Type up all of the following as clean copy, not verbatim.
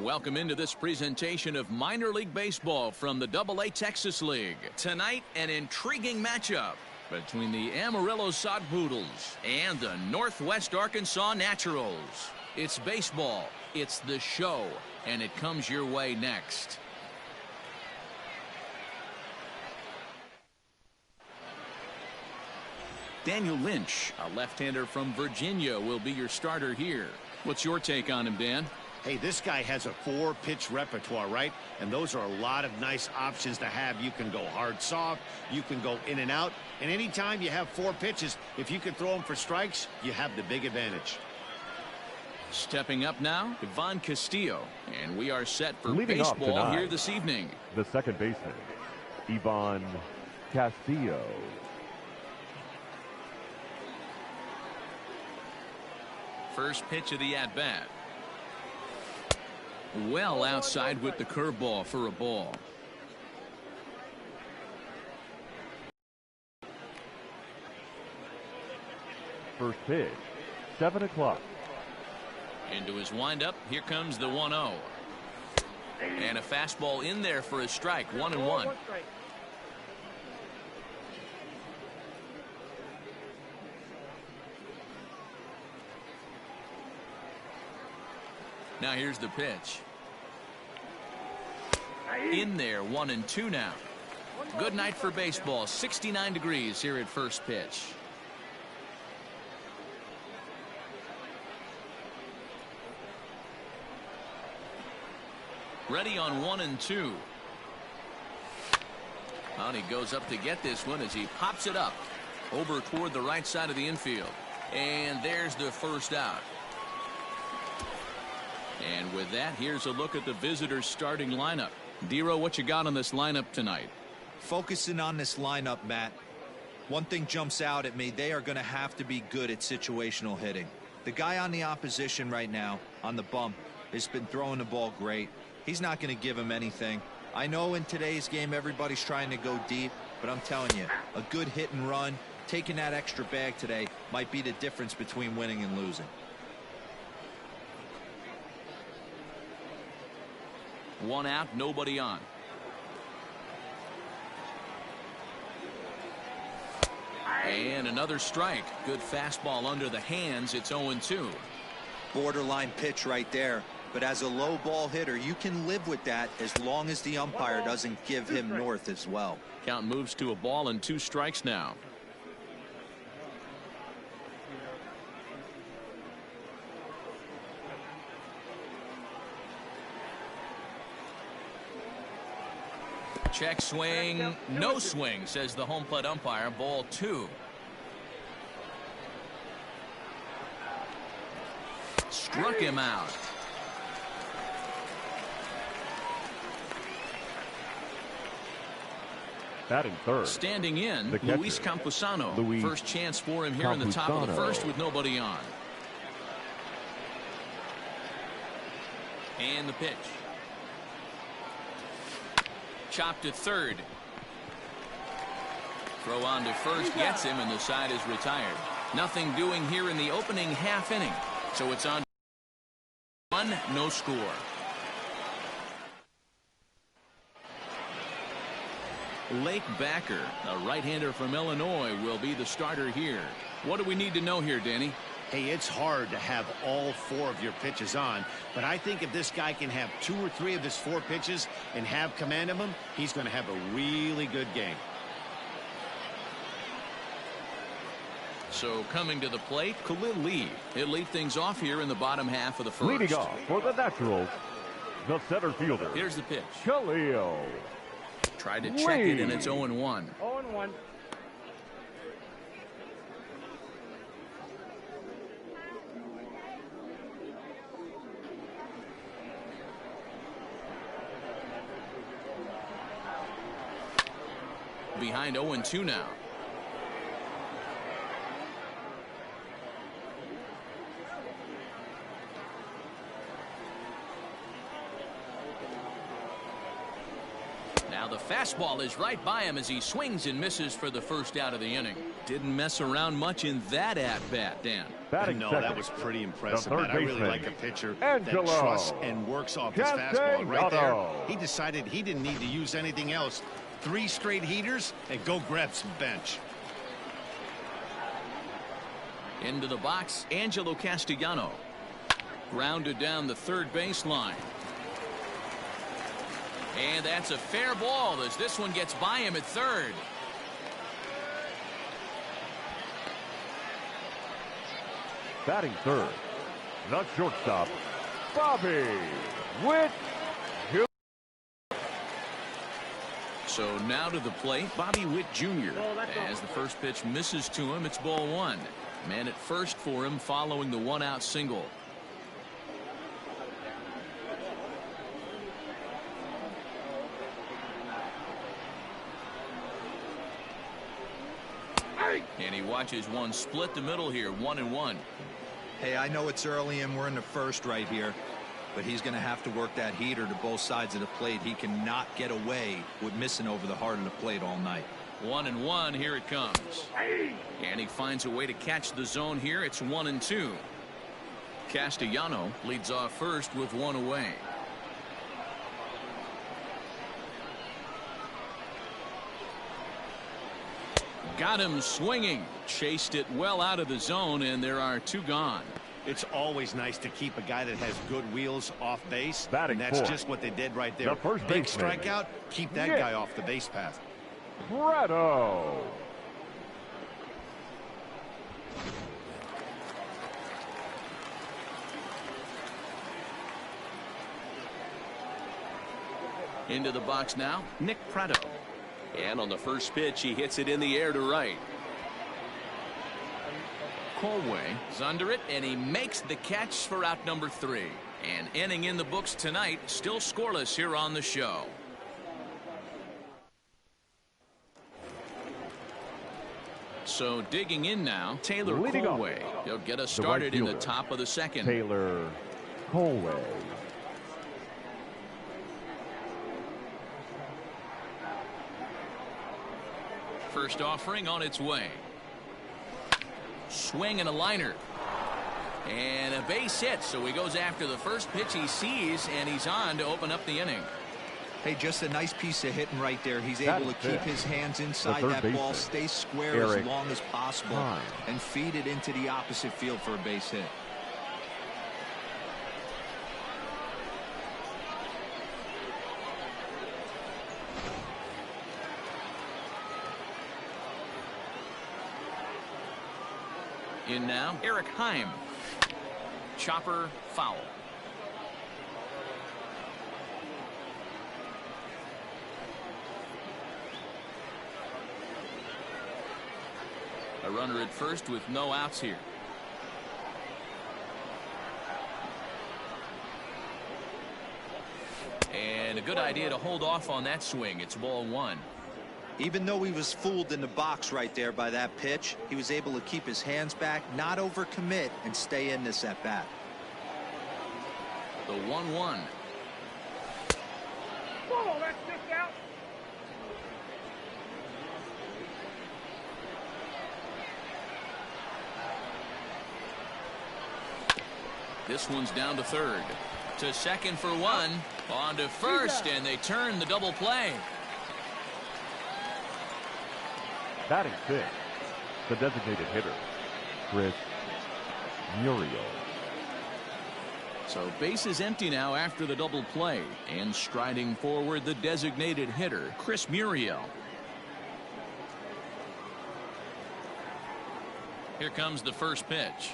Welcome into this presentation of minor league baseball from the AA Texas League. Tonight, an intriguing matchup between the Amarillo Poodles and the Northwest Arkansas Naturals. It's baseball, it's the show, and it comes your way next. Daniel Lynch, a left-hander from Virginia, will be your starter here. What's your take on him, Dan? Hey, this guy has a 4-pitch repertoire, right? And those are a lot of nice options to have. You can go hard, soft. You can go in and out. And anytime you have 4 pitches, if you can throw them for strikes, you have the big advantage. Stepping up now, Ivan Castillo. And we are set for Leading baseball tonight, here this evening. The second baseman, Ivan Castillo. First pitch of the at-bat. Well outside with the curveball for a ball. First pitch, 7 o'clock. Into his windup, here comes the 1-0. And a fastball in there for a strike, 1-1. Now here's the pitch. In there, 1-2 now. Good night for baseball. 69 degrees here at first pitch. Ready on 1-2. And he goes up to get this one as he pops it up over toward the right side of the infield. And there's the first out. And with that, here's a look at the visitors' starting lineup. Dero, what you got on this lineup tonight? Focusing on this lineup, Matt. One thing jumps out at me. They are going to have to be good at situational hitting. The guy on the opposition right now, on the bump, has been throwing the ball great. He's not going to give him anything. I know in today's game everybody's trying to go deep, but I'm telling you, a good hit and run, taking that extra bag today might be the difference between winning and losing. One out, nobody on. And another strike. Good fastball under the hands. It's 0-2. Borderline pitch right there. But as a low ball hitter, you can live with that as long as the umpire doesn't give him north as well. Count moves to a ball and 2 strikes now. Check swing, no swing, says the home plate umpire. Ball 2. Struck him out. Batting third. Standing in, the catcher, Luis Campusano. Luis First chance for him here in the top of the first with nobody on. And the pitch. Chopped to third. Throw on to first, gets him, and the side is retired. Nothing doing here in the opening half inning. So it's on 1, no score. Lake Backer, a right-hander from Illinois, will be the starter here. What do we need to know here, Danny? Hey, it's hard to have all 4 of your pitches on, but I think if this guy can have 2 or 3 of his 4 pitches and have command of them, he's going to have a really good game. So coming to the plate, Khalil Lee. He'll lead things off here in the bottom half of the first. Leading off for the Naturals, the center fielder. Here's the pitch. Khalil. Tried to check it, and it's 0-1. 0-1. Behind 0-2 now. Now the fastball is right by him as he swings and misses for the first out of the inning. Didn't mess around much in that at-bat, Dan. No, that was pretty impressive, man. I really like a pitcher that trusts and works off his fastball. Right there, he decided he didn't need to use anything else. 3 straight heaters and go grab some bench. Into the box, Angelo Castellano. Grounded down the third baseline. And that's a fair ball as this one gets by him at third. Batting third, the shortstop, Bobby Witt Jr. So now to the plate, Bobby Witt Jr. As the first pitch misses to him, it's ball 1. Man at first for him following the 1-out single. And he watches one split the middle here, 1-1. Hey, I know it's early and we're in the first right here, but he's going to have to work that heater to both sides of the plate. He cannot get away with missing over the heart of the plate all night. 1-1, here it comes. And he finds a way to catch the zone here. It's 1-2. Castellano leads off first with 1 away. Got him swinging. Chased it well out of the zone, and there are 2 gone. It's always nice to keep a guy that has good wheels off base. Batting and that's fourth, just what they did right there. the first Big baseman, strikeout. Keep that guy off the base path. Prado. Into the box now, Nick Prado. And on the first pitch, he hits it in the air to right. Colway is under it, and he makes the catch for out number 3. An inning in the books tonight, still scoreless here on the show. So digging in now, Taylor Leading Colway. off, He'll get us the started right in the fielder, top of the second. Taylor Colway. First offering on its way. Swing and a liner. And a base hit, so he goes after the first pitch he sees, and he's on to open up the inning. Hey, just a nice piece of hitting right there. He's able to keep his hands inside that ball, stay square as long as possible, and feed it into the opposite field for a base hit. In now, Eric Heim. Chopper foul. A runner at first with no outs here. And a good idea to hold off on that swing. It's ball 1. Even though he was fooled in the box right there by that pitch, he was able to keep his hands back, not overcommit, and stay in this at bat. The 1-1. Whoa, that's just out. This one's down to third. To second for 1. On to first, and they turn the double play. Batting 6, the designated hitter, Chris Muriel. So base is empty now after the double play, and striding forward the designated hitter, Chris Muriel. Here comes the first pitch.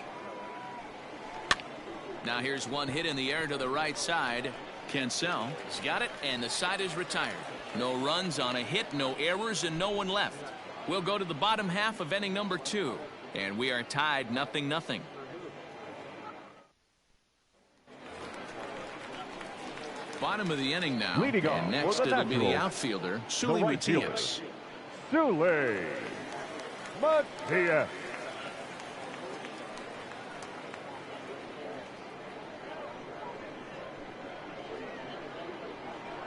Now here's one hit in the air to the right side. Cancel has got it, and the side is retired. No runs on a hit, no errors, and no one left. We'll go to the bottom half of inning number 2, and we are tied 0-0. Bottom of the inning now. Leading off and next for the it'll be the Nationals, outfielder, the Sully right fielder, Matias. Sully Matias.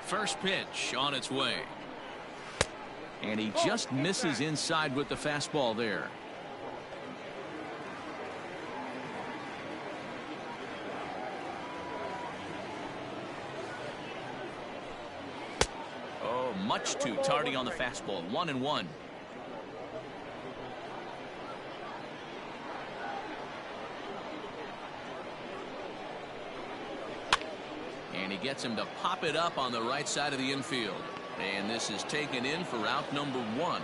First pitch on its way. And he just misses inside with the fastball there. Oh, much too tardy on the fastball. 1-1. And he gets him to pop it up on the right side of the infield. And this is taken in for out number 1.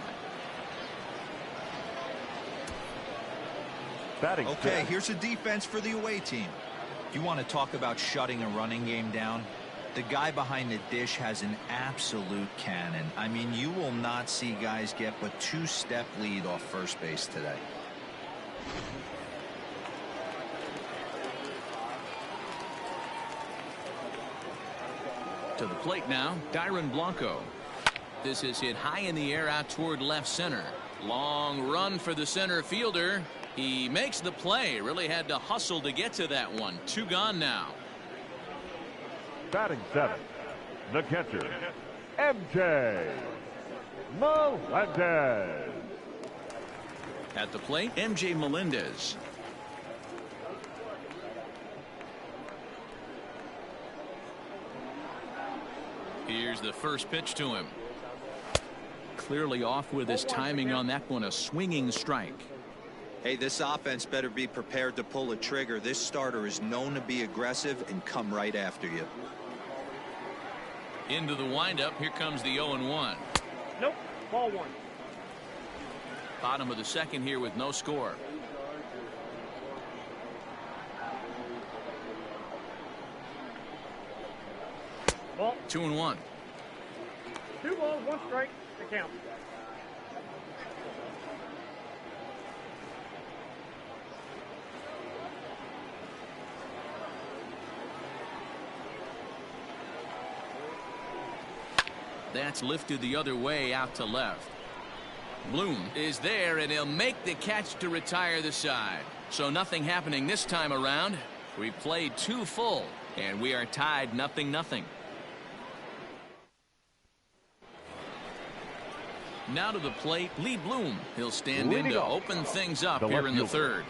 Okay, here's a defense for the away team. You want to talk about shutting a running game down? The guy behind the dish has an absolute cannon. I mean, you will not see guys get but 2-step lead off first base today. To the plate now, Dyron Blanco. This is hit high in the air out toward left center. Long run for the center fielder. He makes the play. Really had to hustle to get to that one. 2 gone now. Batting 7th, the catcher, MJ Melendez. At the plate, MJ Melendez. Here's the first pitch to him. Clearly off with his timing on that one. A swinging strike. Hey, this offense better be prepared to pull a trigger. This starter is known to be aggressive and come right after you. Into the windup. Here comes the 0-1. Nope. Ball 1. Bottom of the second here with no score. Ball. 2-1. 2 balls, 1 strike. The count. That's lifted the other way out to left. Bloom is there, and he'll make the catch to retire the side. So nothing happening this time around. We played 2 full, and we are tied 0-0. Now to the plate, Lee Bloom. He'll stand in to open things up here in the third.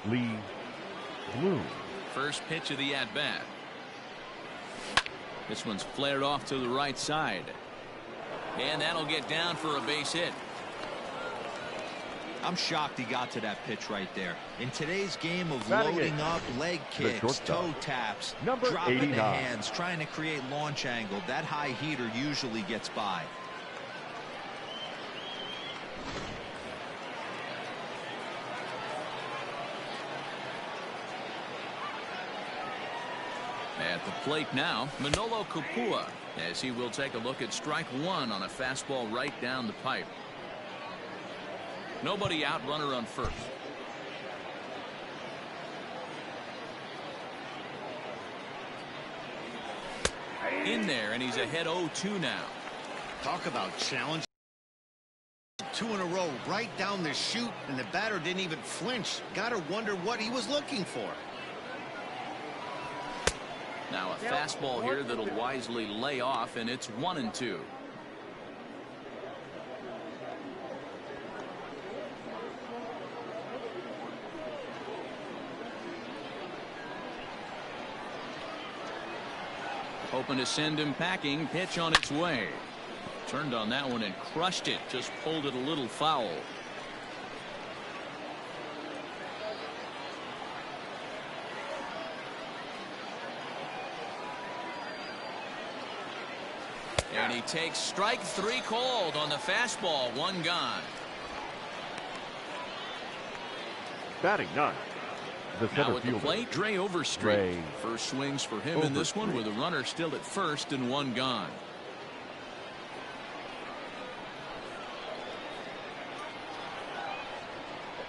Lee Bloom. First pitch of the at-bat. This one's flared off to the right side. And that'll get down for a base hit. I'm shocked he got to that pitch right there. In today's game of loading up, leg kicks, toe taps, dropping the hands, trying to create launch angle, that high heater usually gets by. At the plate now, Manolo Capua, as he will take a look at strike 1 on a fastball right down the pipe. Nobody out, runner on first. In there, and he's ahead 0-2 now. Talk about challenge. 2 in a row right down the chute, and the batter didn't even flinch. Gotta wonder what he was looking for. Now a fastball here that'll wisely lay off, and it's 1-2. Hoping to send him packing. Pitch on its way. Turned on that one and crushed it. Just pulled it a little foul. And he takes strike 3 called on the fastball. 1 gone. Batting 9. The now at the plate, Dre Overstreet. First swings for him in this one with a runner still at first and 1 gone.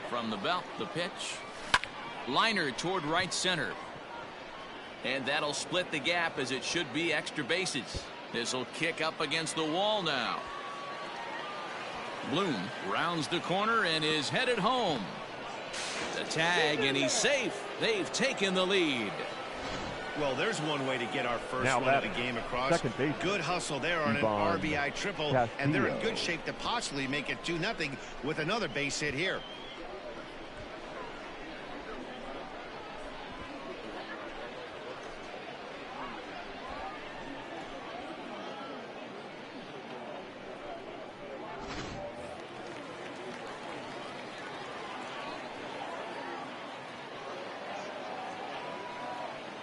From the belt, the pitch. Liner toward right center. And that'll split the gap, as it should be extra bases. This will kick up against the wall now. Bloom rounds the corner and is headed home. The tag, and he's safe. They've taken the lead. Well, there's one way to get our first Now one of the game across. second baseman, Good hustle there on an Yvonne RBI triple, and they're in good shape to possibly make it 2-0 with another base hit here.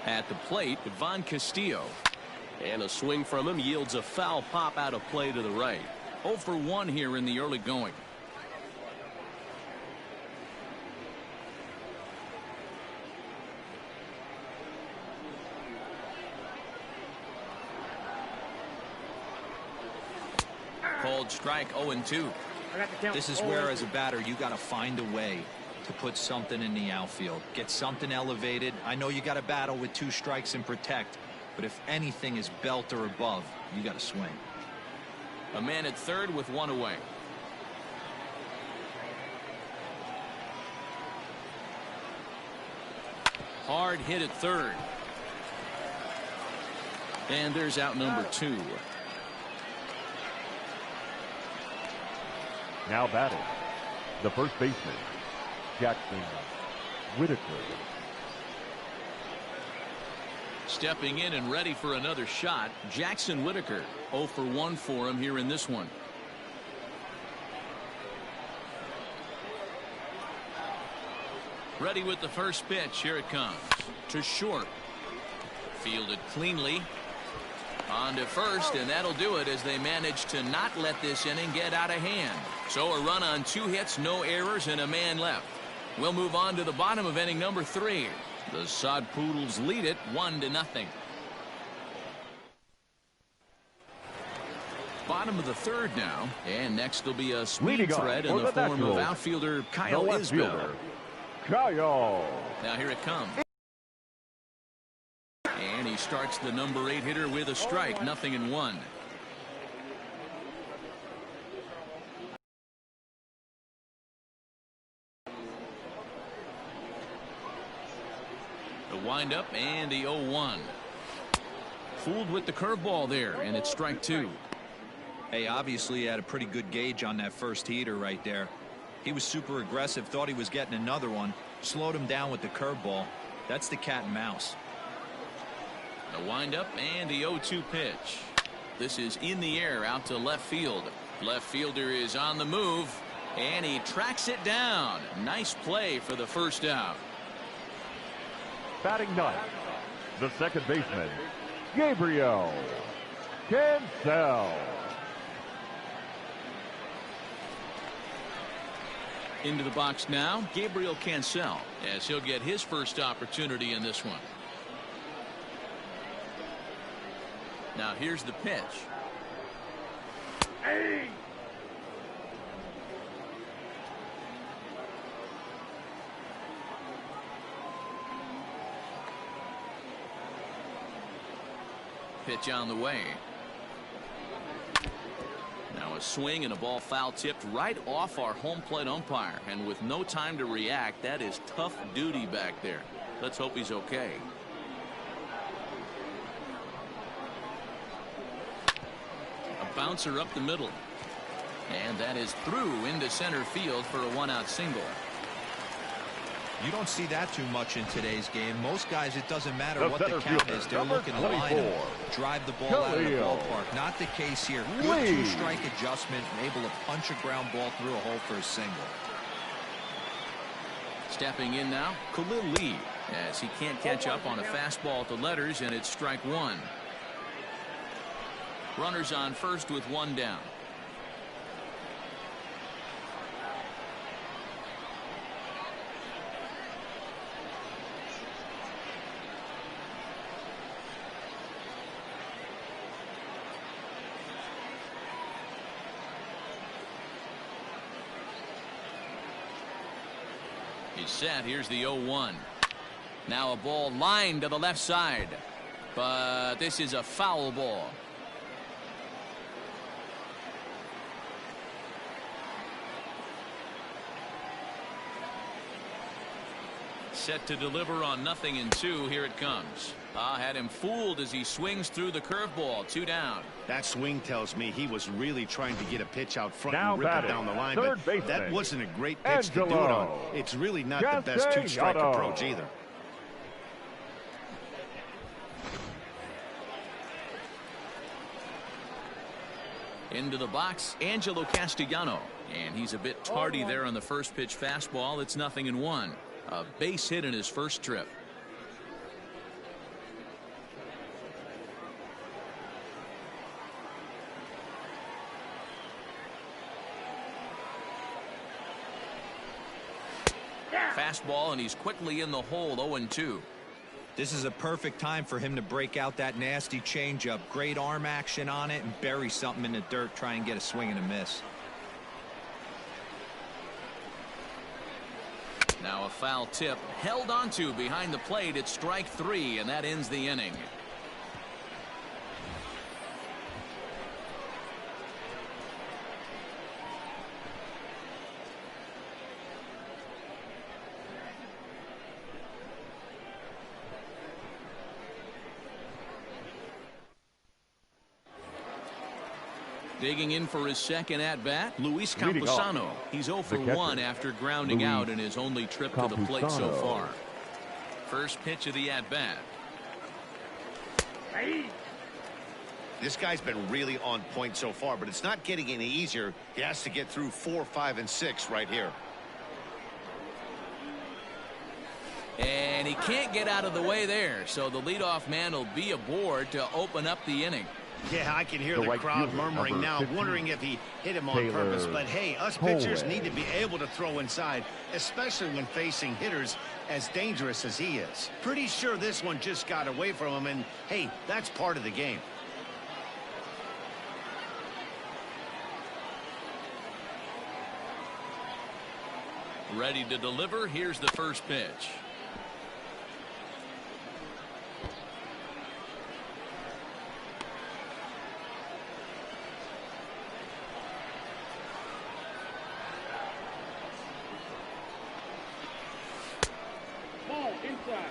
At the plate, Ivan Castillo. And a swing from him yields a foul pop out of play to the right. 0 for 1 here in the early going. Called strike 0-2. This is where, as a batter, you got to find a way to put something in the outfield, get something elevated. I know you got to battle with 2 strikes and protect, but if anything is belt or above, you got to swing. A man at third with 1 away. Hard hit at third. And there's out number 2. Now batting, the first baseman, Jackson Whitaker. Stepping in and ready for another shot, Jackson Whitaker. 0 for 1 for him here in this one. Ready with the first pitch. Here it comes. To short. Fielded cleanly. On to first, and that'll do it as they manage to not let this inning get out of hand. So a run on 2 hits, no errors, and a man left. We'll move on to the bottom of inning number 3. The Sod Poodles lead it 1-0. Bottom of the third now, and next will be a speed threat in the form of outfielder Kyle Isbell. Kyle. Now here it comes. And he starts the number 8 hitter with a strike, 0-1. The windup and the 0-1. Fooled with the curveball there, and it's strike 2. Hey, obviously he had a pretty good gauge on that first heater right there. He was super aggressive, thought he was getting another one, slowed him down with the curveball. That's the cat and mouse. The windup and the 0-2 pitch. This is in the air out to left field. Left fielder is on the move, and he tracks it down. Nice play for the first out. Batting ninth, the second baseman, Gabriel Cancel. Into the box now, Gabriel Cancel, as he'll get his first opportunity in this one. Now here's the pitch. Hey! Pitch on the way. Now a swing and a ball foul tipped right off our home plate umpire, and with no time to react, that is tough duty back there. Let's hope he's okay. A bouncer up the middle, and that is through into center field for a 1-out single. You don't see that too much in today's game. Most guys, it doesn't matter what the count is. They're looking to line them, drive the ball out of the ballpark. Not the case here. Good 2-strike adjustment, able to punch a ground ball through a hole for a single. Stepping in now, Khalil Lee, as he can't catch up on a fastball to letters, and it's strike 1. Runners on first with 1 down. He's set. Here's the 0-1. Now a ball lined to the left side, but this is a foul ball. set to deliver on 0-2. Here it comes. Had him fooled as he swings through the curveball. 2 down. That swing tells me he was really trying to get a pitch out front Now and rip it batting, down the line, third but baseman, that wasn't a great pitch to do it on. It's really not the best two-strike approach either. Into the box, Angelo Castellano. And he's a bit tardy there on the first pitch fastball. It's 0-1. A base hit in his first trip. Fastball, and he's quickly in the hole. 0-2. This is a perfect time for him to break out that nasty changeup. Great arm action on it and bury something in the dirt. Try and get a swing and a miss. Now a foul tip held onto behind the plate. It's strike 3, and that ends the inning. Digging in for his second at-bat, Luis Campusano. He's 0 for 1 after grounding out in his only trip to the plate so far. First pitch of the at-bat. This guy's been really on point so far, but it's not getting any easier. He has to get through 4, 5, and 6 right here. And he can't get out of the way there, so the leadoff man will be aboard to open up the inning. Yeah, I can hear the crowd murmuring now, wondering if he hit him on purpose. But hey, us pitchers need to be able to throw inside, especially when facing hitters as dangerous as he is. Pretty sure this one just got away from him, and hey, that's part of the game. Ready to deliver. Here's the first pitch. Inside.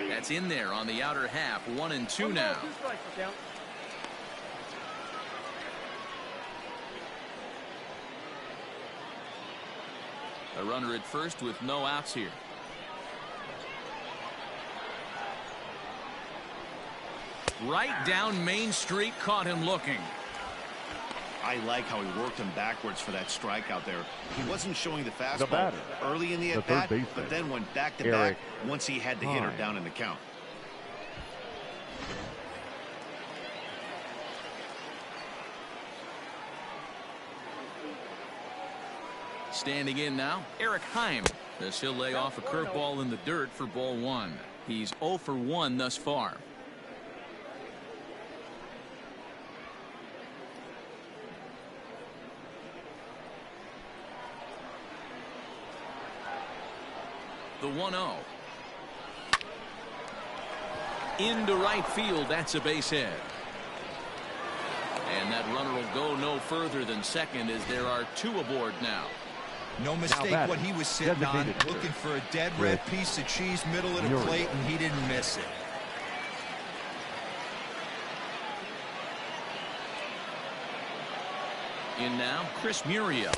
That's in there on the outer half. 1-2 now. A runner at first with no outs here. Right down Main Street, caught him looking. I like how he worked him backwards for that strikeout there. He wasn't showing the fastball early in the at-bat, but then went back-to-back once he had the hitter down in the count. Standing in now, Eric Heim. As he'll lay off a curveball in the dirt for ball 1. He's 0 for 1 thus far. The 1-0. Into right field. That's a base hit. And that runner will go no further than second as there are 2 aboard now. No mistake what he was sitting on, looking for a dead red piece of cheese middle of the plate, and he didn't miss it. In now, Chris Muriel.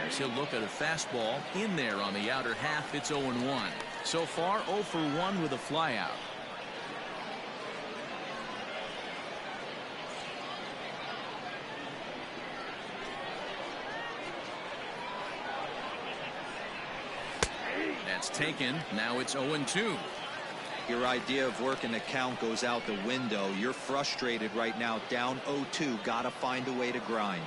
As he'll look at a fastball in there on the outer half. It's 0-1. So far 0 for 1 with a flyout. That's taken. Now it's 0-2. Your idea of working the count goes out the window. You're frustrated right now, down 0-2. Gotta find a way to grind.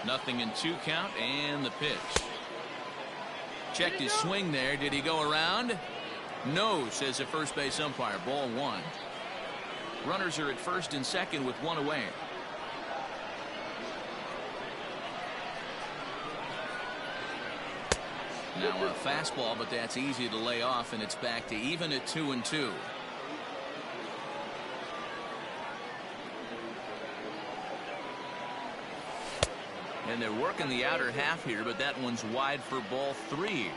0-2 count, and the pitch. Checked his swing there. Did he go around? No, says the first base umpire. Ball 1. Runners are at first and second with 1 away. Now a fastball, but that's easy to lay off, and it's back to even at 2-2. And they're working the outer half here, but that one's wide for ball 3.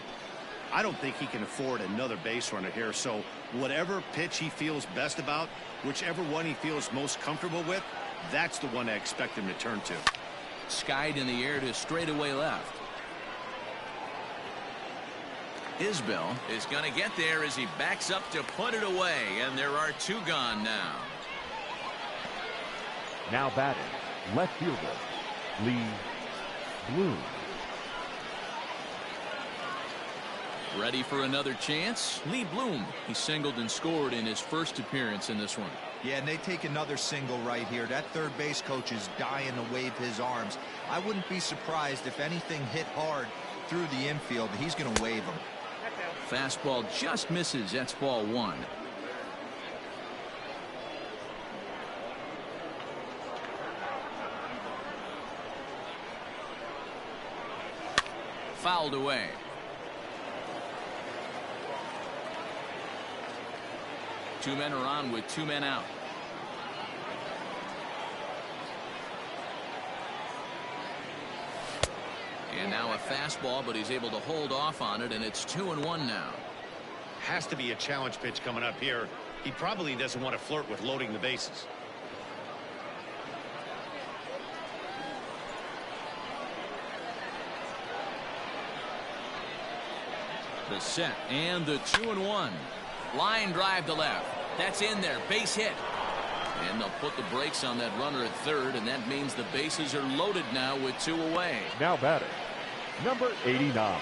I don't think he can afford another base runner here, so whatever pitch he feels best about, whichever one he feels most comfortable with, that's the one I expect him to turn to. Skied in the air to straightaway left. Isbell is going to get there as he backs up to put it away, and there are 2 gone now. Now batting, left fielder, Lee Bloom. Ready for another chance? Lee Bloom. He singled and scored in his first appearance in this one. Yeah, and they take another single right here. That third base coach is dying to wave his arms. I wouldn't be surprised if anything hit hard through the infield. He's going to wave them. Fastball just misses. That's ball 1. Fouled away. Two men are on with 2 men out. And now a fastball, but he's able to hold off on it, and it's 2-1 now. Has to be a challenge pitch coming up here. He probably doesn't want to flirt with loading the bases. The set and the 2-1. Line drive to left. That's in there. Base hit. And they'll put the brakes on that runner at third, and that means the bases are loaded now with 2 away. Now batting, number 89.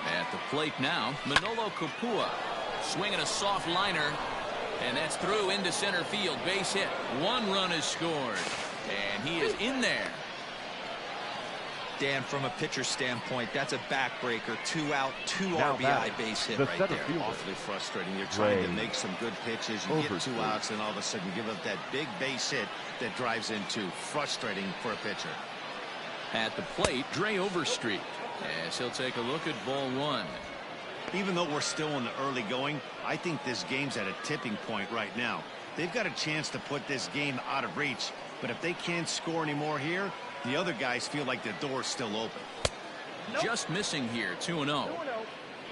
At the plate now, Manolo Capua swinging a soft liner, and that's through into center field. Base hit. 1 run is scored, and he is in there. Dan, from a pitcher standpoint, that's a backbreaker. 2 out, 2 Now RBI base hit the right center there. fielder. Awfully frustrating. You're trying to Ray make some good pitches. You get 2 outs, and all of a sudden you give up that big base hit that drives into. Frustrating for a pitcher. At the plate, Dre Overstreet, as he'll take a look at ball 1. Even though we're still in the early going, I think this game's at a tipping point right now. They've got a chance to put this game out of reach, but if they can't score anymore here, the other guys feel like the door's still open. Just missing here, 2-0.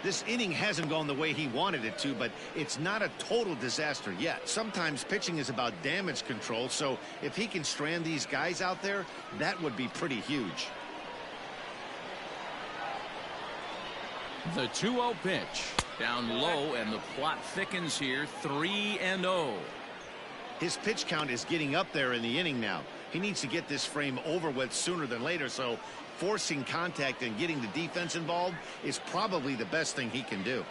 This inning hasn't gone the way he wanted it to, but it's not a total disaster yet. Sometimes pitching is about damage control, so if he can strand these guys out there, that would be pretty huge. The 2-0 pitch. Down low, and the plot thickens here, 3-0. His pitch count is getting up there in the inning now. He needs to get this frame over with sooner than later, so forcing contact and getting the defense involved is probably the best thing he can do.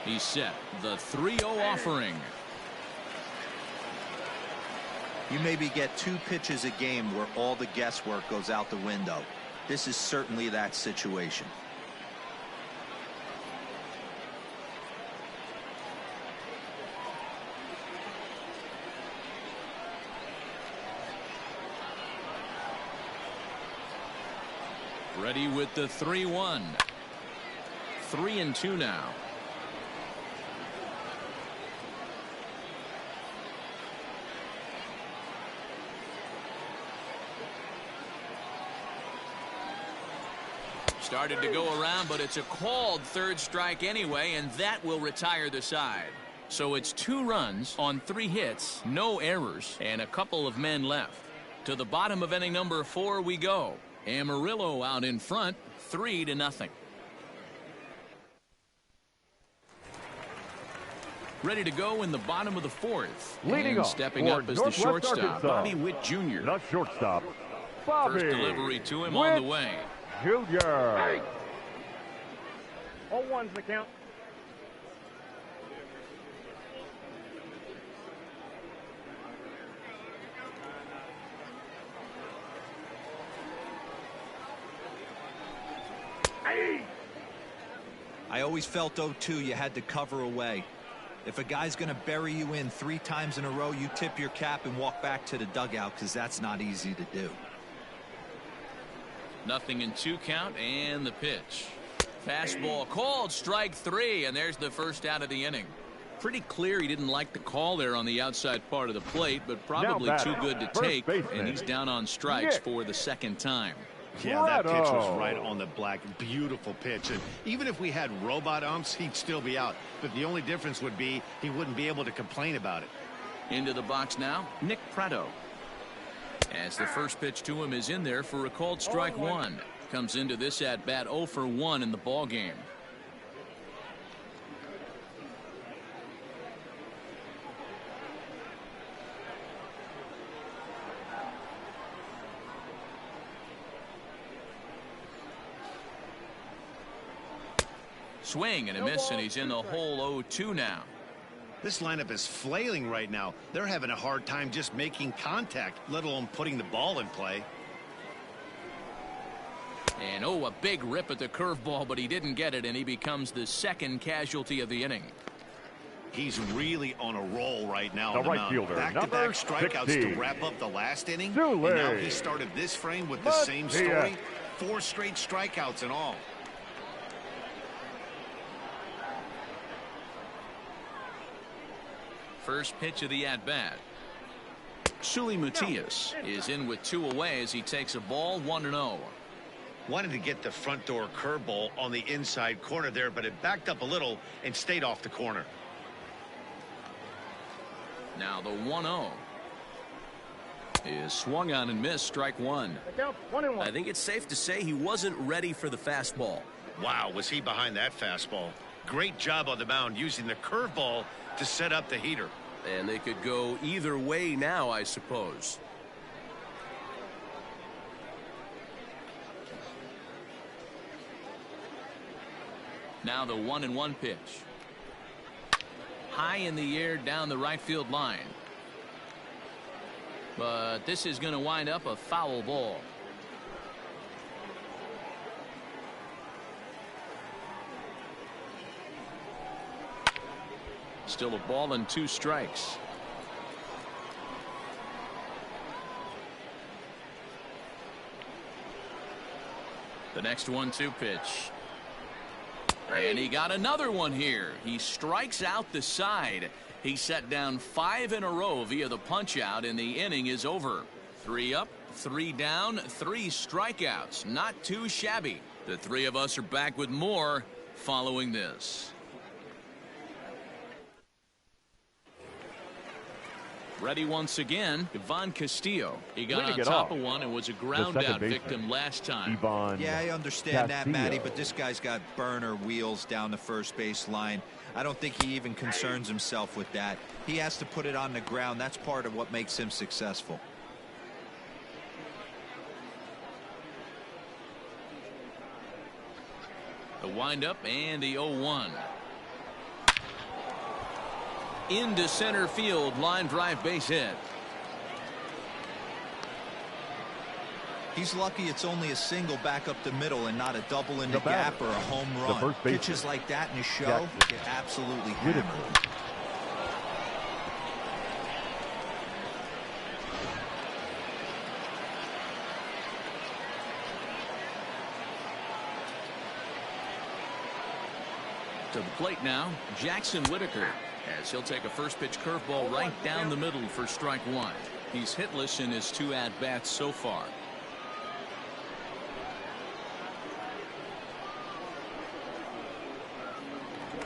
He's set. The 3-0 offering. You maybe get 2 pitches a game where all the guesswork goes out the window. This is certainly that situation. Ready with the 3-1. 3-2 now. Started to go around, but it's a called third strike anyway, and that will retire the side. So it's 2 runs on 3 hits, no errors, and a couple of men left. To the bottom of inning number 4 we go. Amarillo out in front, 3-0. Ready to go in the bottom of the 4th. Leading and off stepping up for as the Northwest shortstop, Arkansas, Bobby Witt Jr. The shortstop, Bobby First delivery to him on the Witt way. Jr. All ones the count. I always felt 0-2 you had to cover away. If a guy's going to bury you in 3 times in a row, you tip your cap and walk back to the dugout, because that's not easy to do. 0-2 count, and the pitch. Fastball called, strike 3, and there's the first out of the inning. Pretty clear he didn't like the call there on the outside part of the plate, but probably too good to take, and he's down on strikes for the second time. Yeah, that pitch was right on the black. Beautiful pitch. And even if we had robot umps, he'd still be out. But the only difference would be he wouldn't be able to complain about it. Into the box now, Nick Prado. As the first pitch to him is in there for a called strike 1. Comes into this at bat 0 for 1 in the ball game. Swing and a miss, and he's in the hole 0-2 now. This lineup is flailing right now. They're having a hard time just making contact, let alone putting the ball in play. And a big rip at the curveball, but he didn't get it, and he becomes the second casualty of the inning. He's really on a roll right now. The right fielder, back-to-back strikeouts 16. to wrap up the last inning. And now he started this frame with the same story. 4 straight strikeouts and all. First pitch of the at-bat. Suli Matias is in with 2 away as he takes a ball 1-0. Wanted to get the front door curveball on the inside corner there, but it backed up a little and stayed off the corner. Now the 1-0 is swung on and missed, strike 1. I think it's safe to say he wasn't ready for the fastball. Wow, was he behind that fastball. Great job on the mound using the curveball to set up the heater. And they could go either way now, I suppose. Now the 1-1 pitch. High in the air down the right field line. But this is going to wind up a foul ball. Still a ball and 2 strikes. The next 1-2 pitch. And he got another one here. He strikes out the side. He set down 5 in a row via the punch out, and the inning is over. 3 up, 3 down, 3 strikeouts. Not too shabby. The 3 of us are back with more following this. Ready once again, Ivan Castillo. He got on top of one and was a ground out victim last time. Yeah, I understand that, Matty, but this guy's got burner wheels down the first base line. I don't think he even concerns himself with that. He has to put it on the ground. That's part of what makes him successful. The windup and the 0-1. Into center field, line drive, base hit. He's lucky it's only a single back up the middle and not a double in the gap or a home run. Pitches like that in a show get absolutely hammered. To the plate now, Jackson Whitaker, as he'll take a first pitch curveball right down the middle for strike 1. He's hitless in his 2 at-bats so far.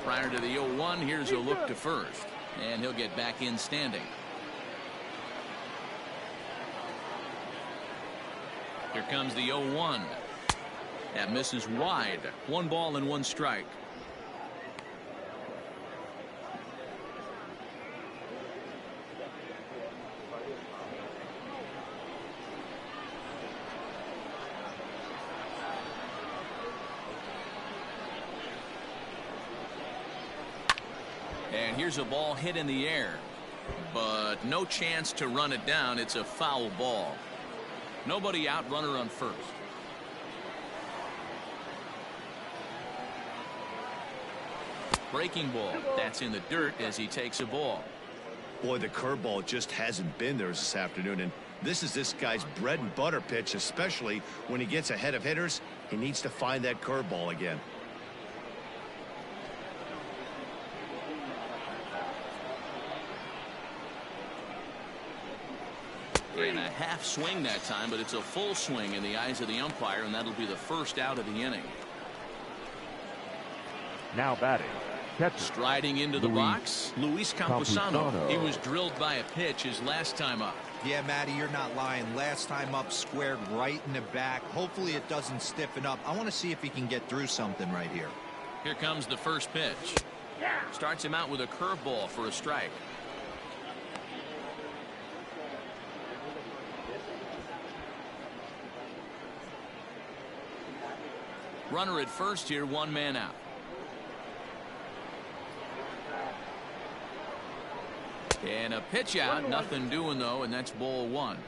Prior to the 0-1, here's a look to first, and he'll get back in standing. Here comes the 0-1. That misses wide. 1 ball and 1 strike. And here's a ball hit in the air, but no chance to run it down. It's a foul ball. Nobody out, runner on first. Breaking ball. That's in the dirt as he takes a ball. Boy, the curveball just hasn't been there this afternoon, and this is this guy's bread and butter pitch, especially when he gets ahead of hitters. He needs to find that curveball again. And a half swing that time, but it's a full swing in the eyes of the umpire, and that'll be the first out of the inning. Now batting, catcher. Striding into the box, Luis Campusano. Campusano. He was drilled by a pitch his last time up. Yeah, Matty, you're not lying. Last time up, squared right in the back. Hopefully it doesn't stiffen up. I want to see if he can get through something right here. Here comes the first pitch. Starts him out with a curveball for a strike. Runner at first here, one man out. And a pitch out, nothing doing though, and that's ball one.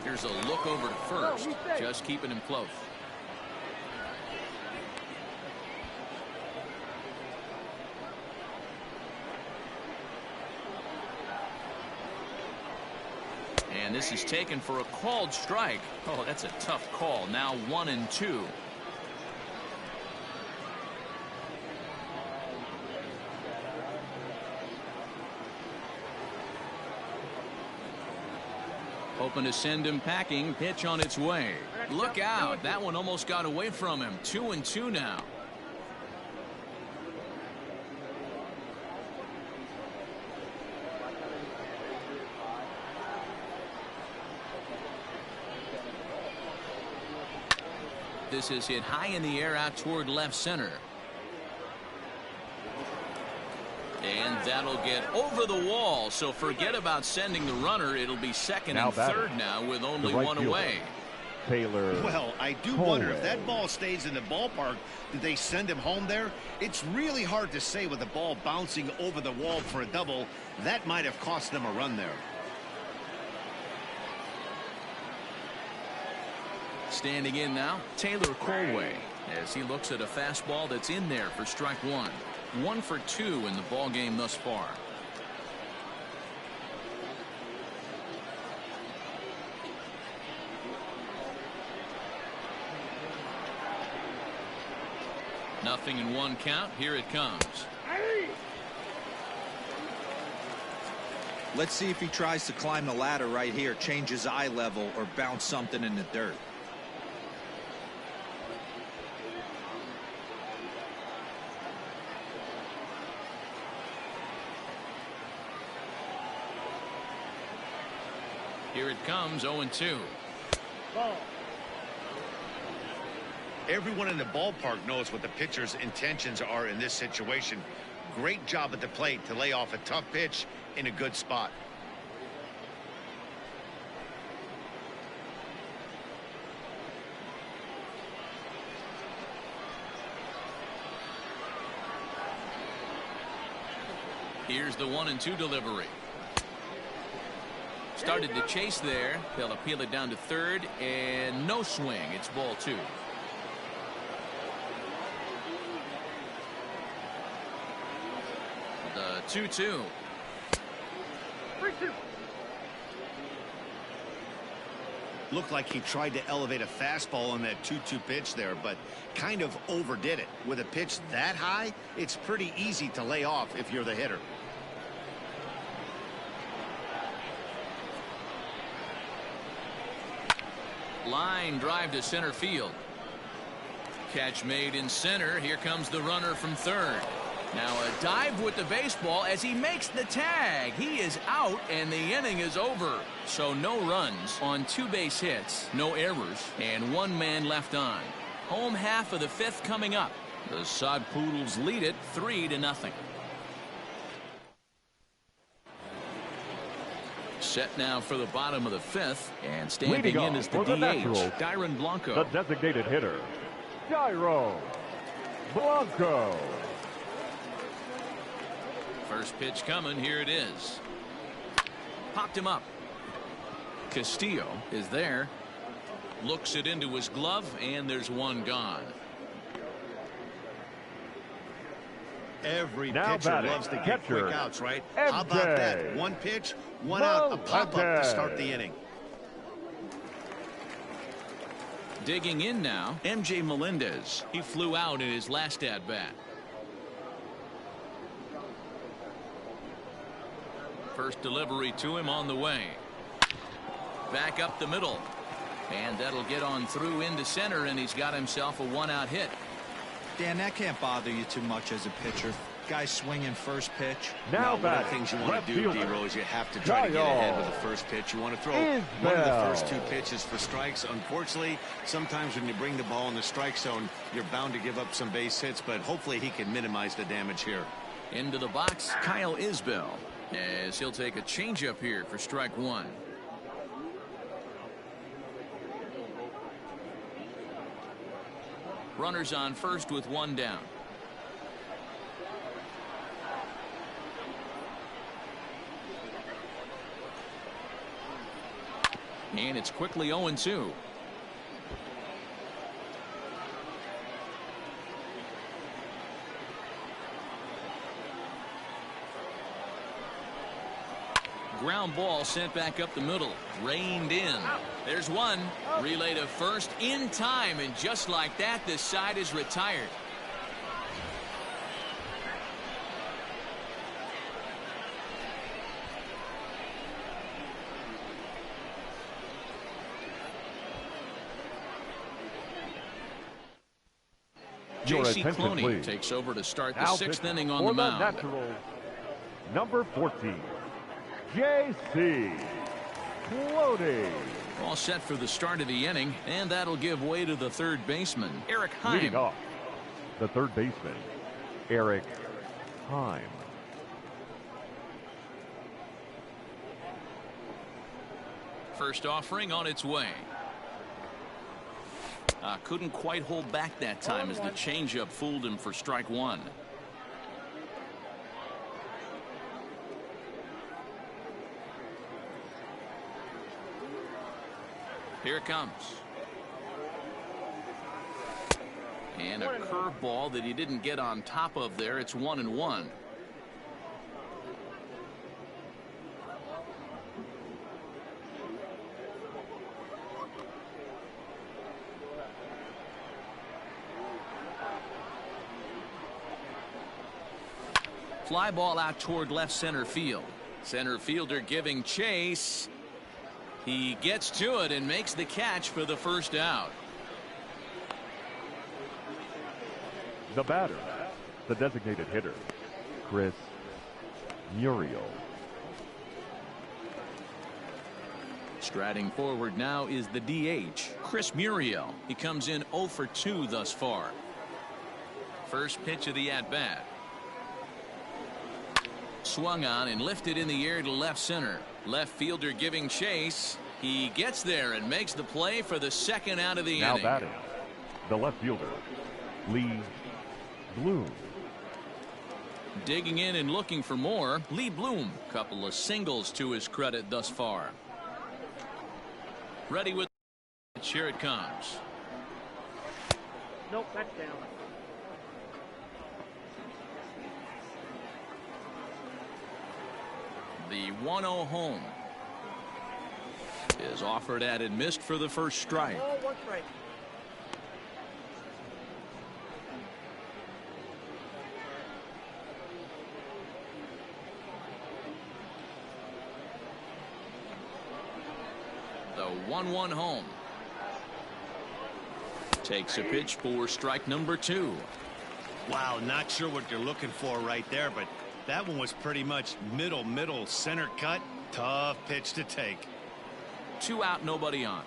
Here's a look over to first, just keeping him close. And this is taken for a called strike. Oh, that's a tough call. Now 1-2. Hoping to send him packing. Pitch on its way. Look out. That one almost got away from him. 2-2 now. This is hit high in the air out toward left center. And that'll get over the wall. So forget about sending the runner. It'll be second and third now with only one away. Taylor. Well, I do wonder if that ball stays in the ballpark, did they send him home there? It's really hard to say with the ball bouncing over the wall for a double. That might have cost them a run there. Standing in now, Taylor Colway, as he looks at a fastball that's in there for strike one. 1 for 2 in the ball game thus far. Nothing in one count. Here it comes. Let's see if he tries to climb the ladder right here, change his eye level, or bounce something in the dirt. Here it comes, 0-2. Ball. Everyone in the ballpark knows what the pitcher's intentions are in this situation. Great job at the plate to lay off a tough pitch in a good spot. Here's the 1-2 delivery. Started to chase there. They'll appeal it down to third, and no swing. It's ball 2. The 2-2. 3-2. Looked like he tried to elevate a fastball on that 2-2 pitch there, but kind of overdid it. With a pitch that high, it's pretty easy to lay off if you're the hitter. Line drive to center field. Catch made in center. Here comes the runner from third. Now a dive with the baseball as he makes the tag. He is out and the inning is over. So no runs on 2 base hits, no errors, and 1 man left on. Home half of the 5th coming up. The Sod Poodles lead it 3-0. Set now for the bottom of the 5th, and standing in is the DH, Dyron Blanco. The designated hitter, Dyron Blanco. First pitch coming. Here it is. Popped him up. Castillo is there. Looks it into his glove, and there's one gone. Every Now pitcher batting, loves to get catcher, quick outs, right? MJ. How about that? One pitch, one out, a pop-up to start the inning. Digging in now, MJ Melendez. He flew out in his last at-bat. First delivery to him on the way. Back up the middle. And that'll get on through into center, and he's got himself a one-out hit. Dan, that can't bother you too much as a pitcher. Guy swinging first pitch. Now One of the batting, things you want left to do, fielder, D-Rose, you have to try to get ahead with the first pitch. You want to throw one of the first two pitches for strikes. Unfortunately, sometimes when you bring the ball in the strike zone, you're bound to give up some base hits, but hopefully he can minimize the damage here. Into the box, Kyle Isbell, as he'll take a changeup here for strike one. Runners on first with one down. And it's quickly 0-2. Ground ball sent back up the middle. Reined in. There's one. Relay to first in time, and just like that, this side is retired. Your J.C. attention, Clooney please. takes over to start the Now sixth pitching inning on for the mound. Natural, number 14, J.C. Clooney. All set for the start of the inning, and that'll give way to the third baseman, Eric Leading Heim. off, the third baseman, Eric Heim. First offering on its way. Couldn't quite hold back that time as the changeup fooled him for strike one. Here it comes. And a curveball that he didn't get on top of there. It's 1-1. Fly ball out toward left center field. Center fielder giving chase. He gets to it and makes the catch for the first out. The batter, the designated hitter, Chris Muriel. Striding forward now is the DH, Chris Muriel. He comes in 0 for 2 thus far. First pitch of the at-bat. Swung on and lifted in the air to left center. Left fielder giving chase. He gets there and makes the play for the second out of the Now inning. batting, the left fielder, Lee Bloom. Digging in and looking for more, Lee Bloom. Couple of singles to his credit thus far. Ready with the pitch. Here it comes. Nope, that's down. The 1-0 home is offered at and missed for the first strike. Oh, one strike. The 1-1 home. Takes a pitch for strike number 2. Wow, not sure what you're looking for right there, but that one was pretty much middle center cut. Tough pitch to take. 2 out, nobody on.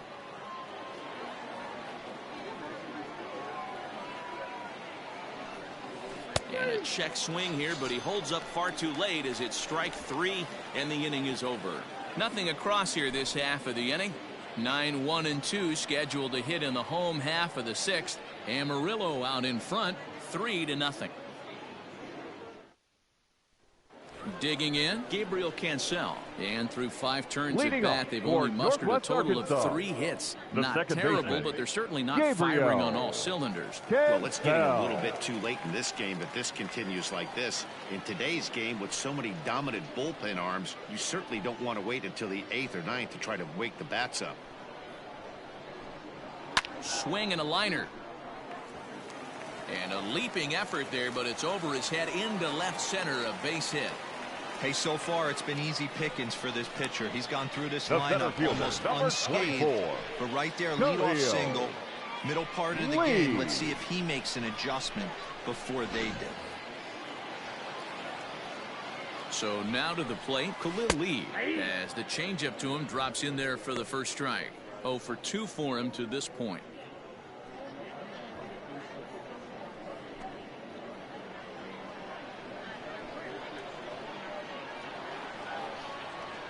And a check swing here, but he holds up far too late as it's strike 3 and the inning is over. Nothing across here this half of the inning. 9-1-2 scheduled to hit in the home half of the 6th. Amarillo out in front 3-0. Digging in, Gabriel Cancel. And through 5 turns Leading at bat, off they've for only mustered a Northwest total Arkansas, of 3 hits. the Not second terrible, baseman, but they're certainly not Gabriel firing on all cylinders. Well, it's getting a Cancel. little bit too late in this game if this continues like this. In today's game, with so many dominant bullpen arms, you certainly don't want to wait until the 8th or 9th to try to wake the bats up. Swing and a liner. And a leaping effort there, but it's over his head into left center, a base hit. Hey, so far it's been easy pickings for this pitcher. He's gone through this The center lineup fielder, almost number unscathed. 24. But right there, Khalil. leadoff single. Middle part of the Lee. game. Let's see if he makes an adjustment before they did. So now to the plate, Khalil Lee, as the changeup to him drops in there for the first strike. 0 for 2 for him to this point.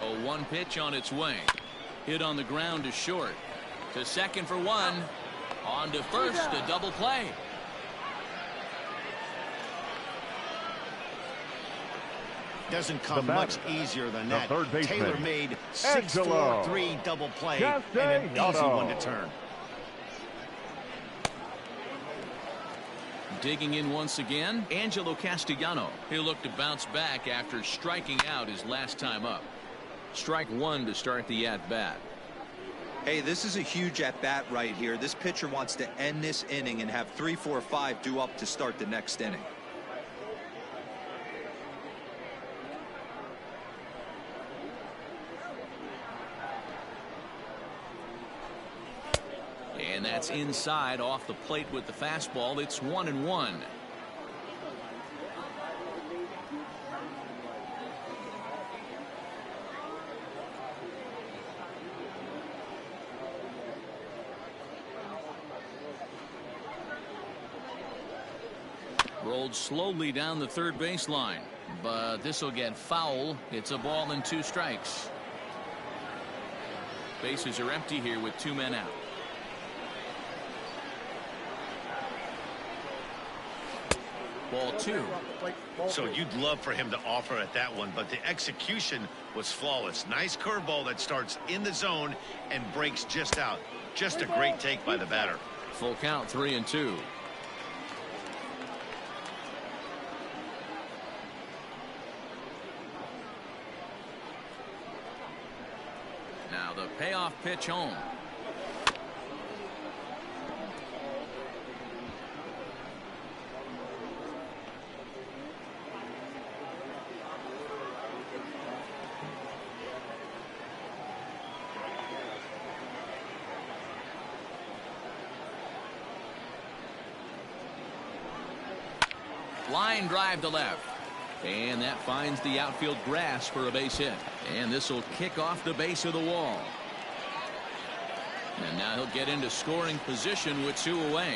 A 1 pitch on its way. Hit on the ground to short. To second for 1. On to first, a double play. Doesn't come much easier than that. third baseman, Tailor-made Angelo. 6-4-3 double play Just and an easy Auto. one to turn. Digging in once again, Angelo Castellano. He'll look to bounce back after striking out his last time up. Strike 1 to start the at-bat. Hey, this is a huge at-bat right here. This pitcher wants to end this inning and have 3, 4, 5 due up to start the next inning. And that's inside off the plate with the fastball. It's 1-1. Rolled slowly down the third baseline, but this will get foul. It's a ball and 2 strikes. Bases are empty here with 2 men out. Ball 2. So you'd love for him to offer at that one, but the execution was flawless. Nice curveball that starts in the zone and breaks just out. Just a great take by the batter. Full count, 3-2. Now the payoff pitch home. Line drive to left. And that finds the outfield grass for a base hit. And this will kick off the base of the wall. And now he'll get into scoring position with 2 away.